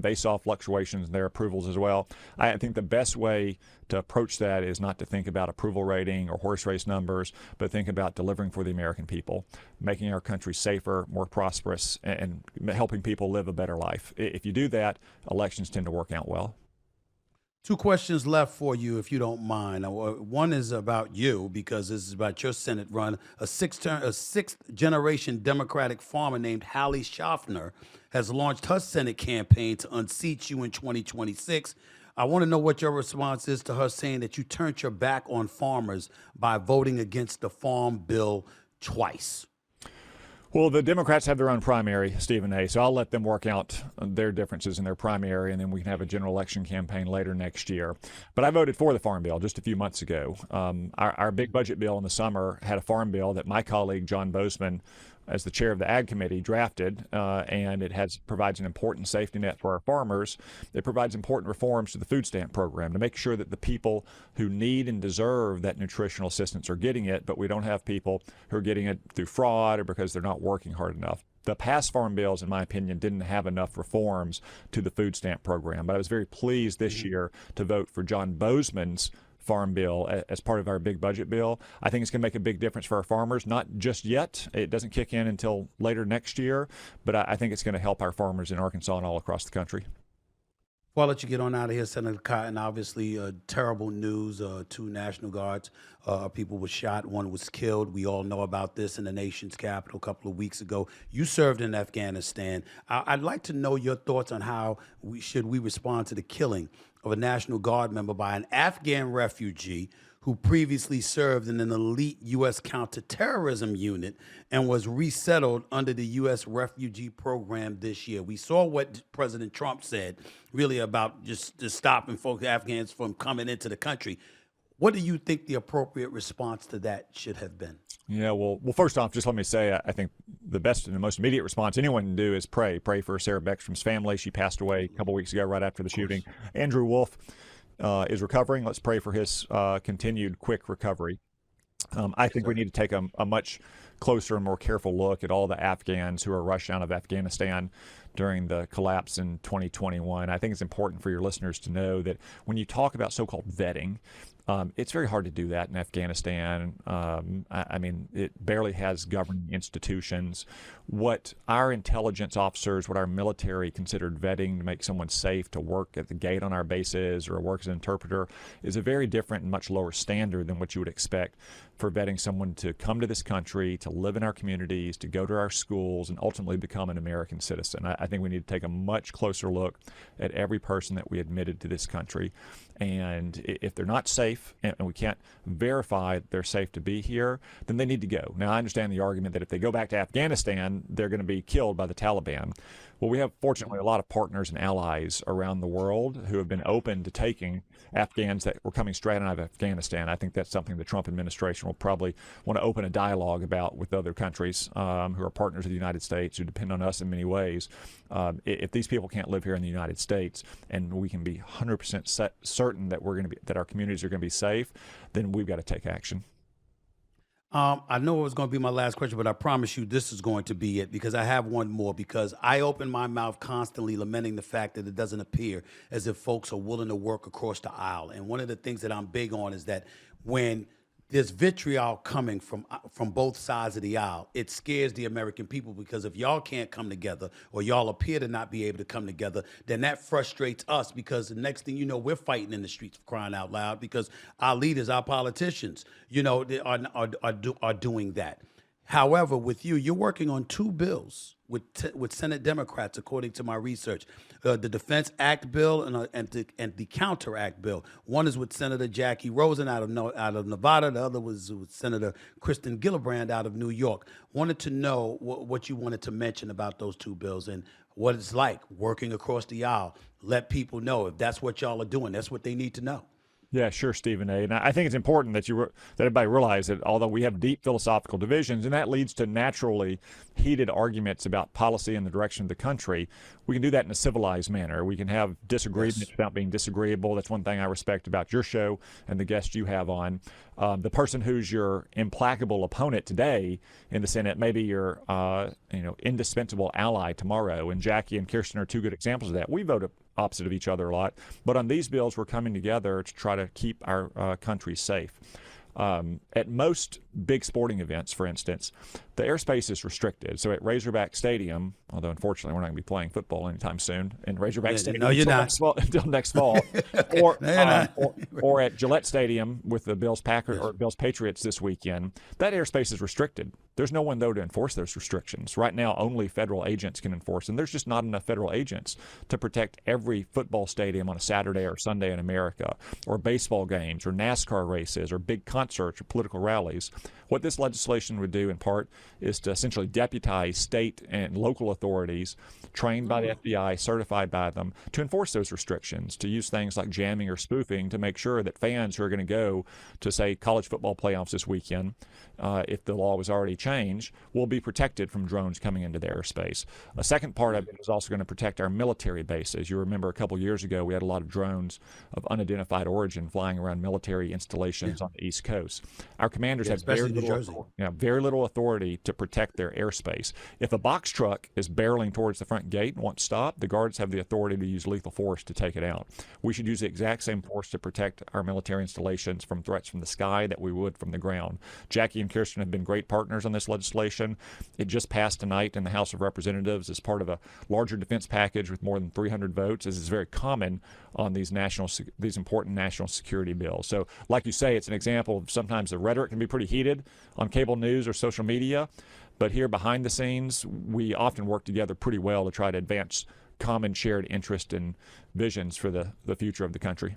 They saw fluctuations in their approvals as well. I think the best way to approach that is not to think about approval rating or horse race numbers, but think about delivering for the American people, making our country safer, more prosperous, and helping people live a better life. If you do that, elections tend to work out well. Two questions left for you, if you don't mind. One is about you, because this is about your Senate run. A sixth-generation Democratic farmer named Hallie Schaffner has launched her Senate campaign to unseat you in 2026. I want to know what your response is to her saying that you turned your back on farmers by voting against the Farm Bill twice. Well, the Democrats have their own primary, Stephen A., so I'll let them work out their differences in their primary, and then we can have a general election campaign later next year. But I voted for the Farm Bill just a few months ago. Our big budget bill in the summer had a Farm Bill that my colleague, John Bozeman, as the chair of the Ag Committee, drafted, and it provides an important safety net for our farmers. It provides important reforms to the food stamp program to make sure that the people who need and deserve that nutritional assistance are getting it, but we don't have people who are getting it through fraud or because they're not working hard enough. The past farm bills, in my opinion, didn't have enough reforms to the food stamp program, but I was very pleased this year to vote for John Bozeman's Farm Bill as part of our big budget bill. I think it's going to make a big difference for our farmers, not just yet. It doesn't kick in until later next year, but I think it's going to help our farmers in Arkansas and all across the country. Well, I'll let you get on out of here, Senator Cotton. Obviously, terrible news. Two National Guards people were shot. One was killed. We all know about this in the nation's capital a couple of weeks ago. You served in Afghanistan. I'd like to know your thoughts on how we respond to the killing of a National Guard member by an Afghan refugee who previously served in an elite U.S. counterterrorism unit and was resettled under the U.S. refugee program this year. We saw what President Trump said, really about just stopping folks, Afghans, from coming into the country. What do you think the appropriate response to that should have been? Yeah, well, first off, just let me say, I think the best and the most immediate response anyone can do is pray. Pray for Sarah Beckstrom's family. She passed away a couple weeks ago, right after the shooting. Andrew Wolf is recovering. Let's pray for his continued quick recovery. I think we need to take a much closer and more careful look at all the Afghans who are rushed out of Afghanistan during the collapse in 2021. I think it's important for your listeners to know that when you talk about so-called vetting, it's very hard to do that in Afghanistan. I mean, it barely has governing institutions. What our intelligence officers, what our military considered vetting to make someone safe to work at the gate on our bases or work as an interpreter is a very different and much lower standard than what you would expect for vetting someone to come to this country, to live in our communities, to go to our schools, and ultimately become an American citizen. I think we need to take a much closer look at every person that we admitted to this country. And if they're not safe and we can't verify that they're safe to be here, then they need to go. Now, I understand the argument that if they go back to Afghanistan, they're going to be killed by the Taliban. Well, we have, fortunately, a lot of partners and allies around the world who have been open to taking Afghans that were coming straight out of Afghanistan. I think that's something the Trump administration will probably want to open a dialogue about with other countries who are partners of the United States, who depend on us in many ways. If these people can't live here in the United States and we can be 100% certain that that our communities are going to be safe, then we've got to take action. I know it was going to be my last question, but I promise you this is going to be it, because I have one more, because I open my mouth constantly lamenting the fact that it doesn't appear as if folks are willing to work across the aisle. And one of the things that I'm big on is that when there's vitriol coming from both sides of the aisle, it scares the American people, because if y'all can't come together, or y'all appear to not be able to come together, then that frustrates us, because the next thing you know, we're fighting in the streets, for crying out loud, because our leaders, our politicians, you know, they are doing that. However, with you, you're working on two bills with Senate Democrats, according to my research, the Defense Act bill and the Counter Act bill. One is with Senator Jackie Rosen out of Nevada. The other was with Senator Kristen Gillibrand out of New York. Wanted to know what you wanted to mention about those two bills and what it's like working across the aisle. Let people know if that's what y'all are doing. That's what they need to know. Yeah, sure, Stephen A. And I think it's important that that everybody realize that although we have deep philosophical divisions, and that leads to naturally heated arguments about policy and the direction of the country, we can do that in a civilized manner. We can have disagreements without being disagreeable. That's one thing I respect about your show and the guests you have on. The person who's your implacable opponent today in the Senate may be your indispensable ally tomorrow. And Jackie and Kirsten are two good examples of that. We vote opposite of each other a lot, but on these bills we're coming together to try to keep our country safe. At most big sporting events, for instance, the airspace is restricted. So at Razorback Stadium, although unfortunately we're not going to be playing football anytime soon in Razorback Stadium no, you're not. Until next fall, or at Gillette Stadium with the Bills Patriots this weekend, that airspace is restricted. There's no one, though, to enforce those restrictions. Right now, only federal agents can enforce them. There's just not enough federal agents to protect every football stadium on a Saturday or Sunday in America, or baseball games, or NASCAR races, or big concerts, or political rallies. What this legislation would do, in part, is to essentially deputize state and local authorities trained by the FBI, certified by them, to enforce those restrictions, to use things like jamming or spoofing to make sure that fans who are going to go to, say, college football playoffs this weekend, if the law was already changed, will be protected from drones coming into their airspace. A second part of it is also going to protect our military bases. You remember a couple years ago we had a lot of drones of unidentified origin flying around military installations on the East Coast. Our commanders have very little authority to protect their airspace. If a box truck is barreling towards the front gate and won't stop, the guards have the authority to use lethal force to take it out. We should use the exact same force to protect our military installations from threats from the sky that we would from the ground. Jackie and Kirsten have been great partners on this legislation. It just passed tonight in the House of Representatives as part of a larger defense package with more than 300 votes, as is very common on these important national security bills. So, like you say, it's an example of sometimes the rhetoric can be pretty heated on cable news or social media, but here behind the scenes, we often work together pretty well to try to advance common shared interest and visions for the future of the country.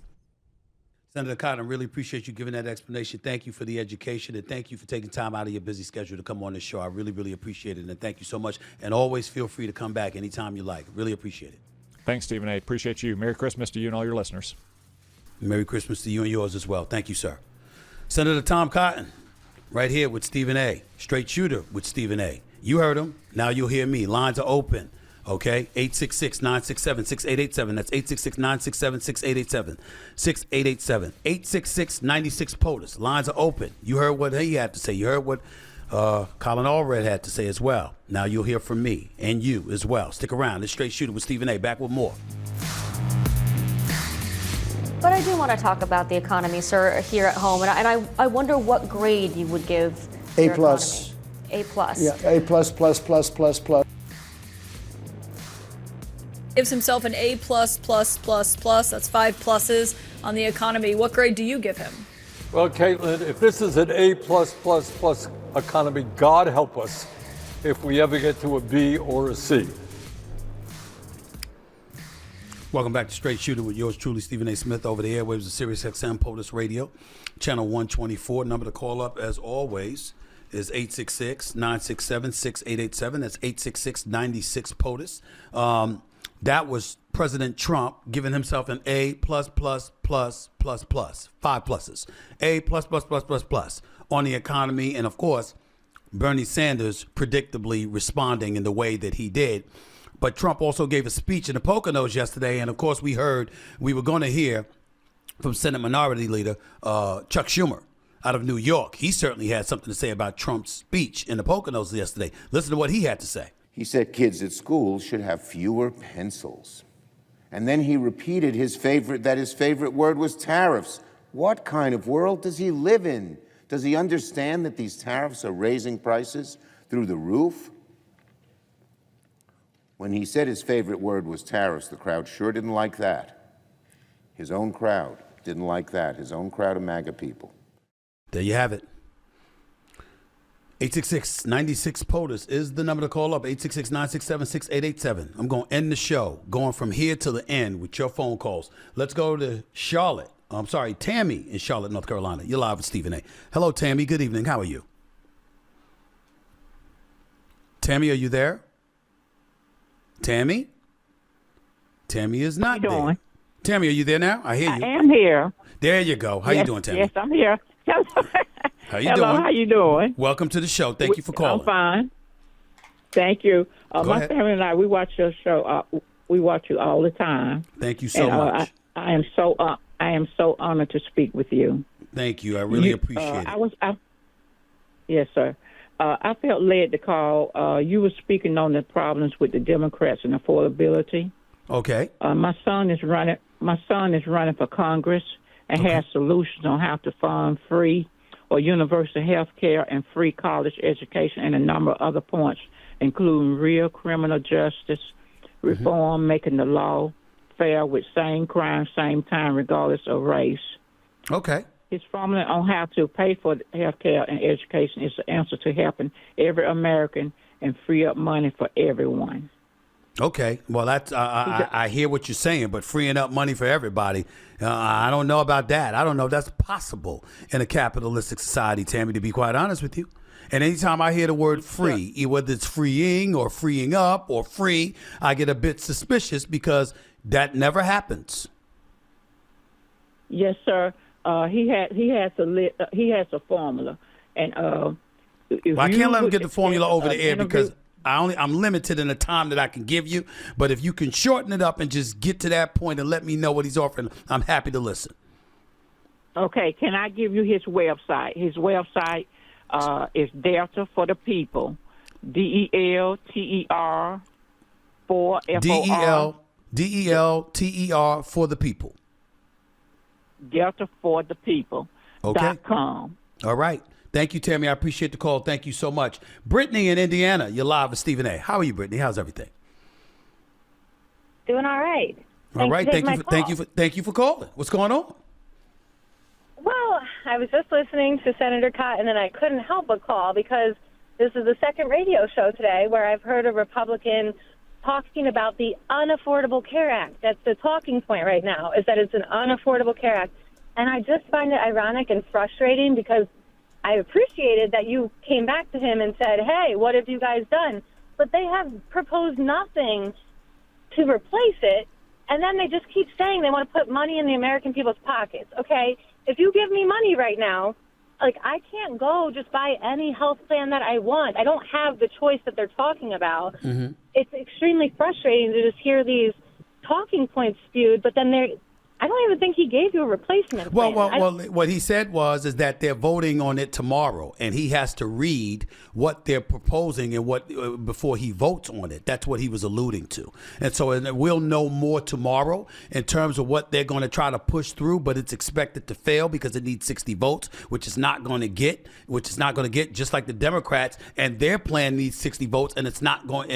Senator Cotton, really appreciate you giving that explanation. Thank you for the education, and thank you for taking time out of your busy schedule to come on this show. I really, really appreciate it, and thank you so much. And always feel free to come back anytime you like. Really appreciate it. Thanks, Stephen A. Appreciate you. Merry Christmas to you and all your listeners. Merry Christmas to you and yours as well. Thank you, sir. Senator Tom Cotton, right here with Stephen A. Straight Shooter with Stephen A. You heard him. Now you'll hear me. Lines are open. Okay, 866-967-6887. That's 866-967-6887. 6887. 866-96-POTUS. Lines are open. You heard what he had to say. You heard what Colin Allred had to say as well. Now you'll hear from me and you as well. Stick around. It's Straight Shooter with Stephen A. Back with more. But I do want to talk about the economy, sir, here at home. And I wonder what grade you would give A plus. Economy. A plus. Yeah, A plus, plus, plus, plus, plus. Gives himself an A plus, plus, plus, plus. That's 5 pluses on the economy. What grade do you give him? Well, Caitlin, if this is an A plus, plus, plus economy, God help us if we ever get to a B or a C. Welcome back to Straight Shooter with yours truly, Stephen A. Smith, over the airwaves of Sirius XM POTUS Radio, channel 124. Number to call up, as always, is 866-967-6887. That's 866-96-POTUS. That was President Trump giving himself an A plus, plus, plus, plus, plus. 5 pluses. A plus, plus, plus, plus, plus on the economy. And, of course, Bernie Sanders predictably responding in the way that he did. But Trump also gave a speech in the Poconos yesterday. And, of course, we were going to hear from Senate Minority Leader Chuck Schumer out of New York. He certainly had something to say about Trump's speech in the Poconos yesterday. Listen to what he had to say. He said kids at school should have fewer pencils. And then he repeated his favorite word was tariffs. What kind of world does he live in? Does he understand that these tariffs are raising prices through the roof? When he said his favorite word was tariffs, the crowd sure didn't like that. His own crowd didn't like that. His own crowd of MAGA people. There you have it. 866-96-POTUS is the number to call up. 866-967-6887. I'm going to end the show, going from here to the end with your phone calls. Let's go to Charlotte. Tammy in Charlotte, North Carolina. You're live with Stephen A. Hello, Tammy. Good evening. How are you? Tammy, are you there? Tammy? Tammy is not there. Tammy, are you there now? I hear you. I am here. There you go. How you doing, Tammy? Yes, I'm here. How you Hello, doing? how you doing? Welcome to the show. Thank you for calling. I'm fine. Thank you. Go My ahead. family and I, we watch your show. We watch you all the time. Thank you so And, much. I am so honored to speak with you. Thank you. I really appreciate it. Yes, sir. I felt led to call. You were speaking on the problems with the Democrats and affordability. Okay. My son is running for Congress and has solutions on how to fund free or universal health care and free college education and a number of other points, including real criminal justice reform, making the law fair with same crime, same time, regardless of race. Okay. His formula on how to pay for health care and education is the answer to helping every American and free up money for everyone. Okay. Well, that's I hear what you're saying, but freeing up money for everybody, I don't know about that. I don't know if that's possible in a capitalistic society, Tammy, to be quite honest with you. And anytime I hear the word free, whether it's freeing or freeing up or free, I get a bit suspicious because that never happens. Yes, sir. He has a formula, and I can't let him get the formula over the air because I'm limited in the time that I can give you. But if you can shorten it up and just get to that point and let me know what he's offering, I'm happy to listen. Okay, can I give you his website? His website is Delta for the People, DELTER for FOR. DELTER for the people. Delta for the People. Okay. .com. All right. Thank you, Tammy. I appreciate the call. Thank you so much. Brittany in Indiana, you're live with Stephen A. How are you, Brittany? How's everything? Doing all right. All right. Thank you for calling. What's going on? Well, I was just listening to Senator Cotton, and I couldn't help but call because this is the second radio show today where I've heard a Republican talking about the Unaffordable Care Act. That's the talking point right now, is that it's an Unaffordable Care Act. And I just find it ironic and frustrating because I appreciated that you came back to him and said, hey, what have you guys done? But they have proposed nothing to replace it, and then they just keep saying they want to put money in the American people's pockets, okay? If you give me money right now, like, I can't go just buy any health plan that I want. I don't have the choice that they're talking about. Mm-hmm. It's extremely frustrating to just hear these talking points spewed, but then I don't even think he gave you a replacement plan. Well, what he said is that they're voting on it tomorrow, and he has to read what they're proposing and what before he votes on it. That's what he was alluding to. And so we'll know more tomorrow in terms of what they're going to try to push through, but it's expected to fail because it needs 60 votes, which it's not going to get, just like the Democrats, and their plan needs 60 votes, and it's not what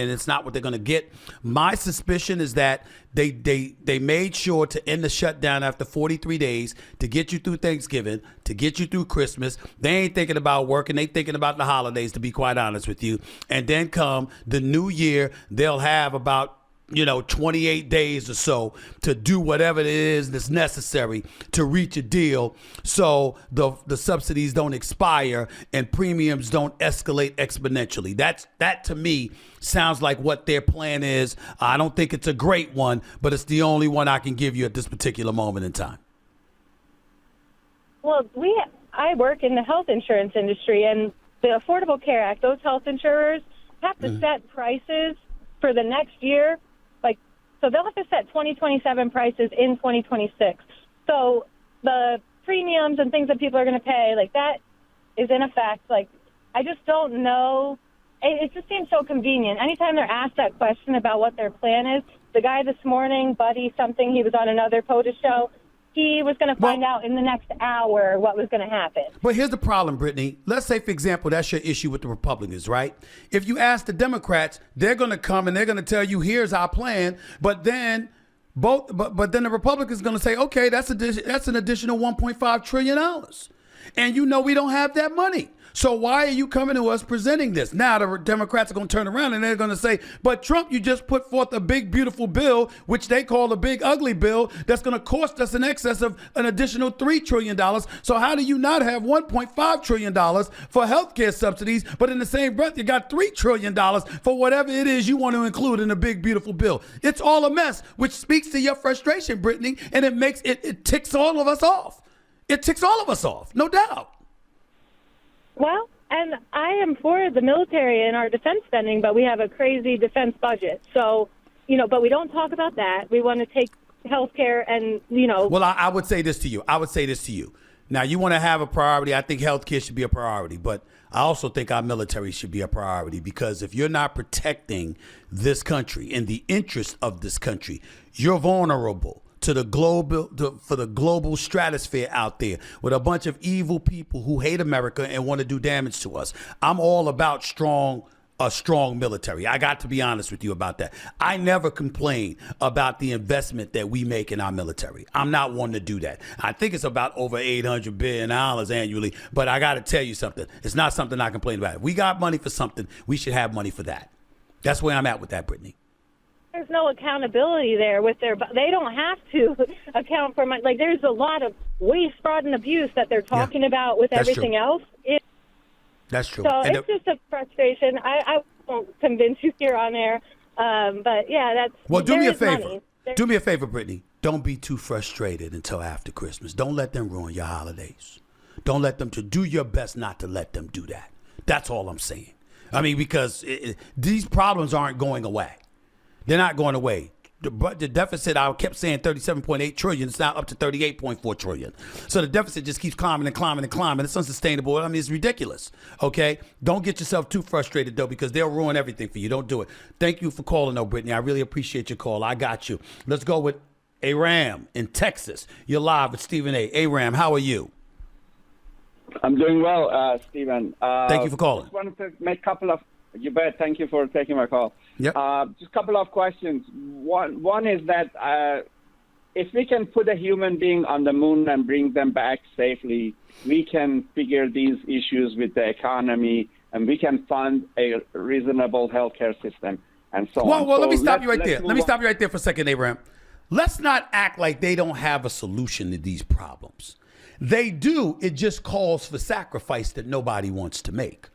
they're going to get. My suspicion is that they made sure to end the shutdown after 43 days to get you through Thanksgiving, to get you through Christmas. They ain't thinking about working. They thinking about the holidays, to be quite honest with you. And then come the new year, they'll have about 28 days or so to do whatever it is that's necessary to reach a deal so the subsidies don't expire and premiums don't escalate exponentially. That to me sounds like what their plan is. I don't think it's a great one, but it's the only one I can give you at this particular moment in time. Well, I work in the health insurance industry, and the Affordable Care Act, those health insurers have to set prices for the next year. So they'll have to set 2027 prices in 2026. So the premiums and things that people are going to pay, that is in effect. I just don't know. It just seems so convenient. Anytime they're asked that question about what their plan is, the guy this morning, Buddy something, he was on another POTUS show, he was going to find out in the next hour what was going to happen. But here's the problem, Brittany. Let's say, for example, that's your issue with the Republicans, right? If you ask the Democrats, they're going to come and they're going to tell you, here's our plan. But then then the Republicans are going to say, okay, that's an additional $1.5 trillion. And we don't have that money. So why are you coming to us presenting this? Now the Democrats are going to turn around and they're going to say, but Trump, you just put forth a big, beautiful bill, which they call a big, ugly bill, that's going to cost us in excess of an additional $3 trillion. So how do you not have $1.5 trillion for health care subsidies, but in the same breath, you got $3 trillion for whatever it is you want to include in a big, beautiful bill? It's all a mess, which speaks to your frustration, Brittany, and it ticks all of us off. It ticks all of us off, no doubt. Well, and I am for the military and our defense spending, but we have a crazy defense budget. So, but we don't talk about that. We want to take healthcare and, Well, I would say this to you. Now, you want to have a priority. I think healthcare should be a priority, but I also think our military should be a priority, because if you're not protecting this country in the interest of this country, you're vulnerable to the global stratosphere out there with a bunch of evil people who hate America and want to do damage to us. I'm all about a strong military. I got to be honest with you about that. I never complain about the investment that we make in our military. I'm not one to do that. I think it's about over $800 billion annually, but I got to tell you something. It's not something I complain about. If we got money for something, we should have money for that. That's where I'm at with that, Brittany. There's no accountability there with they don't have to account for money. Like, there's a lot of waste, fraud, and abuse that they're talking about with everything else. That's true. So it's just a frustration. I won't convince you here on air. But yeah, that's. Well, do me a favor. Do me a favor, Brittany. Don't be too frustrated until after Christmas. Don't let them ruin your holidays. Don't let them do your best not to let them do that. That's all I'm saying. I mean, because these problems aren't going away. They're not going away. The deficit, I kept saying 37.8 trillion. It's now up to 38.4 trillion. So the deficit just keeps climbing and climbing and climbing. It's unsustainable. I mean, it's ridiculous. Okay? Don't get yourself too frustrated, though, because they'll ruin everything for you. Don't do it. Thank you for calling, though, Brittany. I really appreciate your call. I got you. Let's go with Aram in Texas. You're live with Stephen A. Aram, how are you? I'm doing well, Stephen. Thank you for calling. Just wanted to make a couple of. You bet. Thank you for taking my call. Yep. Just a couple of questions. One is that if we can put a human being on the moon and bring them back safely, we can figure these issues with the economy, and we can fund a reasonable healthcare system and so on. Well, so let me stop you right there. Let me stop you right there for a second, Abraham. Let's not act like they don't have a solution to these problems. They do. It just calls for sacrifice that nobody wants to make.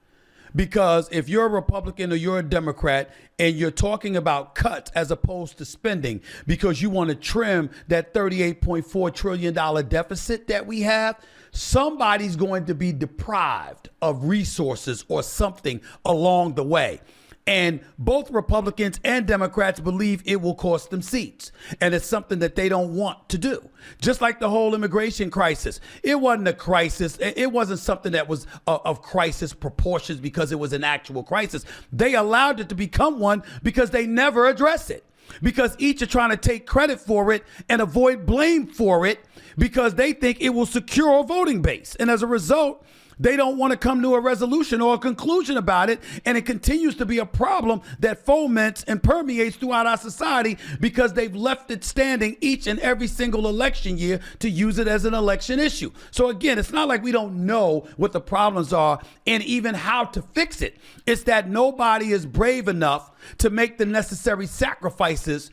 Because if you're a Republican or you're a Democrat and you're talking about cuts as opposed to spending because you want to trim that $38.4 trillion deficit that we have, somebody's going to be deprived of resources or something along the way. And both Republicans and Democrats believe it will cost them seats. And it's something that they don't want to do. Just like the whole immigration crisis. It wasn't a crisis. It wasn't something that was of crisis proportions because it was an actual crisis. They allowed it to become one because they never addressed it. Because each are trying to take credit for it and avoid blame for it because they think it will secure a voting base. And as a result, they don't want to come to a resolution or a conclusion about it, and it continues to be a problem that foments and permeates throughout our society because they've left it standing each and every single election year to use it as an election issue. So again, it's not like we don't know what the problems are and even how to fix it. It's that nobody is brave enough to make the necessary sacrifices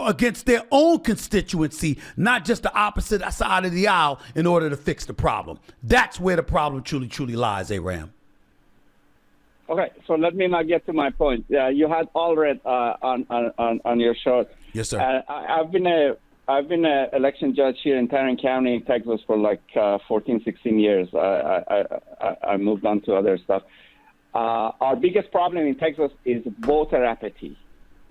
against their own constituency, not just the opposite side of the aisle, in order to fix the problem. That's where the problem truly lies, Aram. Okay, so let me now get to my point. You had Allred on your show. Yes, sir. I've been an election judge here in Tarrant County, Texas, for like 14, 16 years. I moved on to other stuff. Our biggest problem in Texas is voter apathy.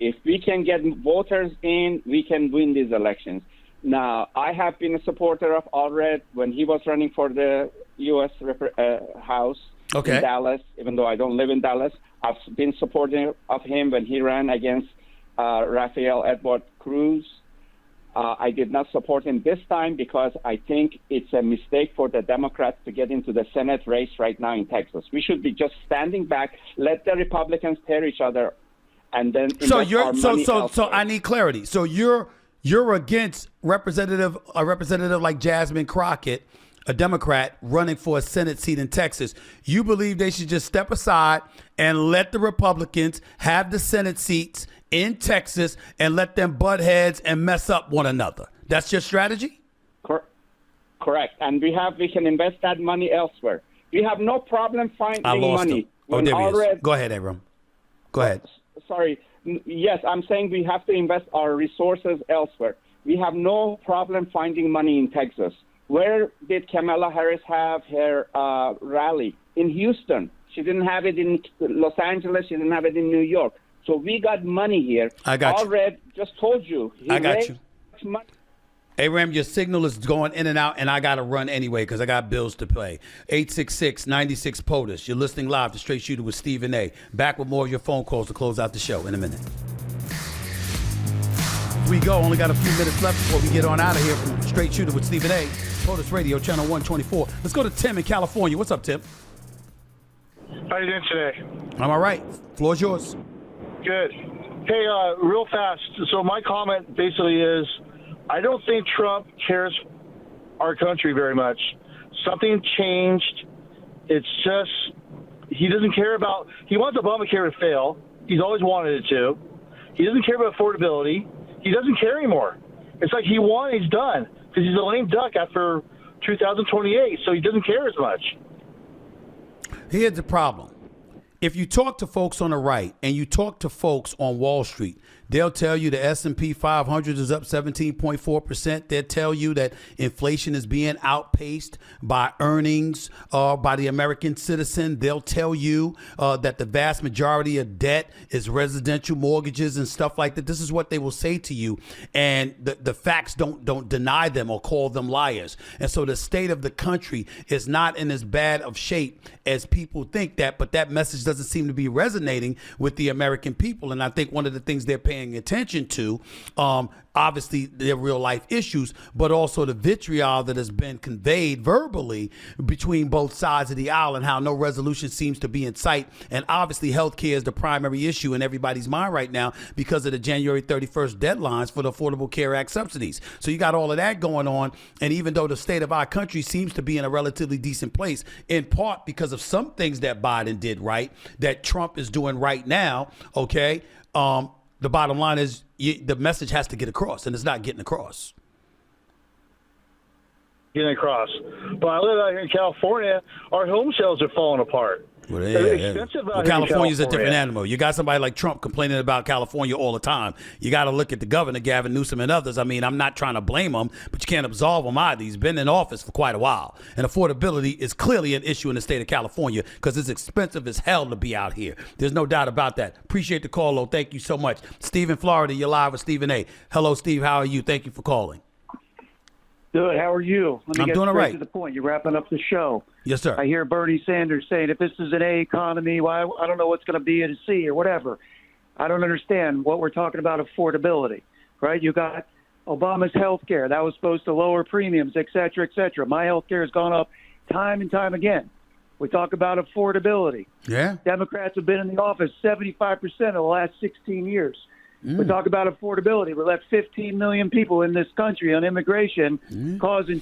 If we can get voters in, we can win these elections. Now, I have been a supporter of Allred when he was running for the U.S. House in Dallas, even though I don't live in Dallas. I've been supporting of him when he ran against Rafael Edward Cruz. I did not support him this time because I think it's a mistake for the Democrats to get into the Senate race right now in Texas. We should be just standing back, let the Republicans tear each other. And then so I need clarity. So you're against a representative like Jasmine Crockett, a Democrat running for a Senate seat in Texas. You believe they should just step aside and let the Republicans have the Senate seats in Texas and let them butt heads and mess up one another. That's your strategy? Correct. And we can invest that money elsewhere. We have no problem finding money. Oh, there he is. Go ahead, Abram. Go ahead. Sorry. Yes, I'm saying we have to invest our resources elsewhere. We have no problem finding money in Texas. Where did Kamala Harris have her rally? In Houston. She didn't have it in Los Angeles. She didn't have it in New York. So we got money here. I got you. Allred just told you. I got you. Money. Hey, Ram, your signal is going in and out, and I got to run anyway because I got bills to pay. 866-96-POTUS. You're listening live to Straight Shooter with Stephen A. Back with more of your phone calls to close out the show in a minute. We go. Only got a few minutes left before we get on out of here from Straight Shooter with Stephen A. POTUS Radio, channel 124. Let's go to Tim in California. What's up, Tim? How you doing today? I'm all right. Floor's yours. Good. Hey, real fast. So my comment basically is, I don't think Trump cares our country very much. Something changed. It's just he doesn't care about. He wants Obamacare to fail. He's always wanted it to. He doesn't care about affordability. He doesn't care anymore. It's like he won, he's done, because he's a lame duck after 2028. So he doesn't care as much. Here's the problem. If you talk to folks on the right and you talk to folks on Wall Street, they'll tell you the S&P 500 is up 17.4%. They'll tell you that inflation is being outpaced by earnings by the American citizen. They'll tell you that the vast majority of debt is residential mortgages and stuff like that. This is what they will say to you. And the facts don't deny them or call them liars. And so the state of the country is not in as bad of shape as people think that, but that message doesn't seem to be resonating with the American people. And I think one of the things they're paying attention to, obviously their real life issues, but also the vitriol that has been conveyed verbally between both sides of the aisle and how no resolution seems to be in sight. And obviously healthcare is the primary issue in everybody's mind right now because of the January 31st deadlines for the Affordable Care Act subsidies. So you got all of that going on. And even though the state of our country seems to be in a relatively decent place, in part because of some things that Biden did right, that Trump is doing right now, okay, the bottom line is the message has to get across, and it's not getting across. Getting across. But I live out here in California. Our home sales are falling apart. Well, They're expensive out here in California's a different California. animal. You got somebody like Trump complaining about California all the time. You got to look at the governor, Gavin Newsom, and others. I mean, I'm not trying to blame him, but you can't absolve him either. He's been in office for quite a while. And affordability is clearly an issue in the state of California because it's expensive as hell to be out here. There's no doubt about that. Appreciate the call, though. Thank you so much. Steve in Florida, you're live with Stephen A. Hello, Steve. How are you? Thank you for calling. Good. How are you? Let me I'm get doing all straight right. to the point. You're wrapping up the show. Yes, sir. I hear Bernie Sanders saying, if this is an A economy, well, I don't know what's going to be at a C or whatever. I don't understand what we're talking about affordability, right? You got Obama's health care. That was supposed to lower premiums, et cetera, et cetera. My health care has gone up time and time again. We talk about affordability. Yeah. Democrats have been in the office 75% of the last 16 years. We talk about affordability. We let 15 million people in this country on immigration,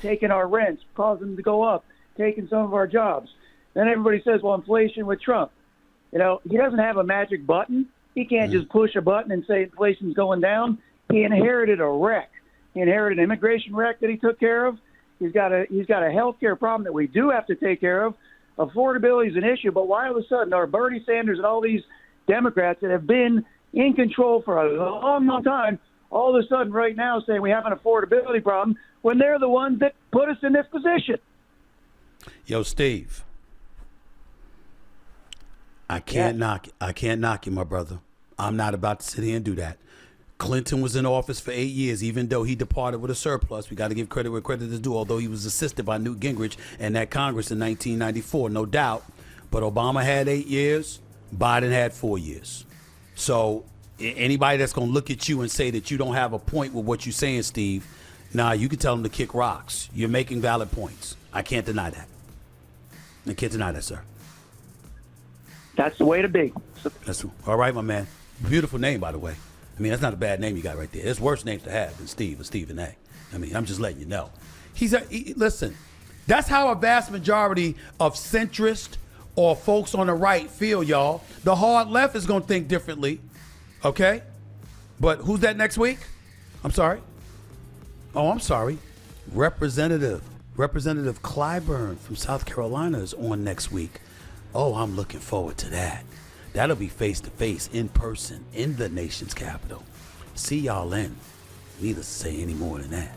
taking our rents, causing them to go up, taking some of our jobs. Then everybody says, well, inflation with Trump. You know, he doesn't have a magic button. He can't just push a button and say inflation's going down. He inherited a wreck. He inherited an immigration wreck that he took care of. He's got a health care problem that we do have to take care of. Affordability is an issue, but why all of a sudden are Bernie Sanders and all these Democrats that have been in control for a long, long time, all of a sudden right now saying we have an affordability problem when they're the ones that put us in this position? Yo, Steve, I can't knock you, my brother. I'm not about to sit here and do that. Clinton was in office for 8 years, even though he departed with a surplus. We got to give credit where credit is due, although he was assisted by Newt Gingrich and that Congress in 1994, no doubt. But Obama had 8 years, Biden had 4 years. So anybody that's going to look at you and say that you don't have a point with what you're saying, Steve, you can tell them to kick rocks. You're making valid points. I can't deny that. I can't deny that, sir. That's the way to be. That's all right, my man. Beautiful name, by the way. I mean, that's not a bad name you got right there. There's worse names to have than Steve or Stephen A. I mean, I'm just letting you know. Listen, that's how a vast majority of centrist or folks on the right feel, y'all. The hard left is going to think differently, okay? But who's that next week? I'm sorry. Oh, I'm sorry. Representative Clyburn from South Carolina is on next week. Oh, I'm looking forward to that. That'll be face-to-face, in person, in the nation's capital. See y'all in. Needless to say any more than that.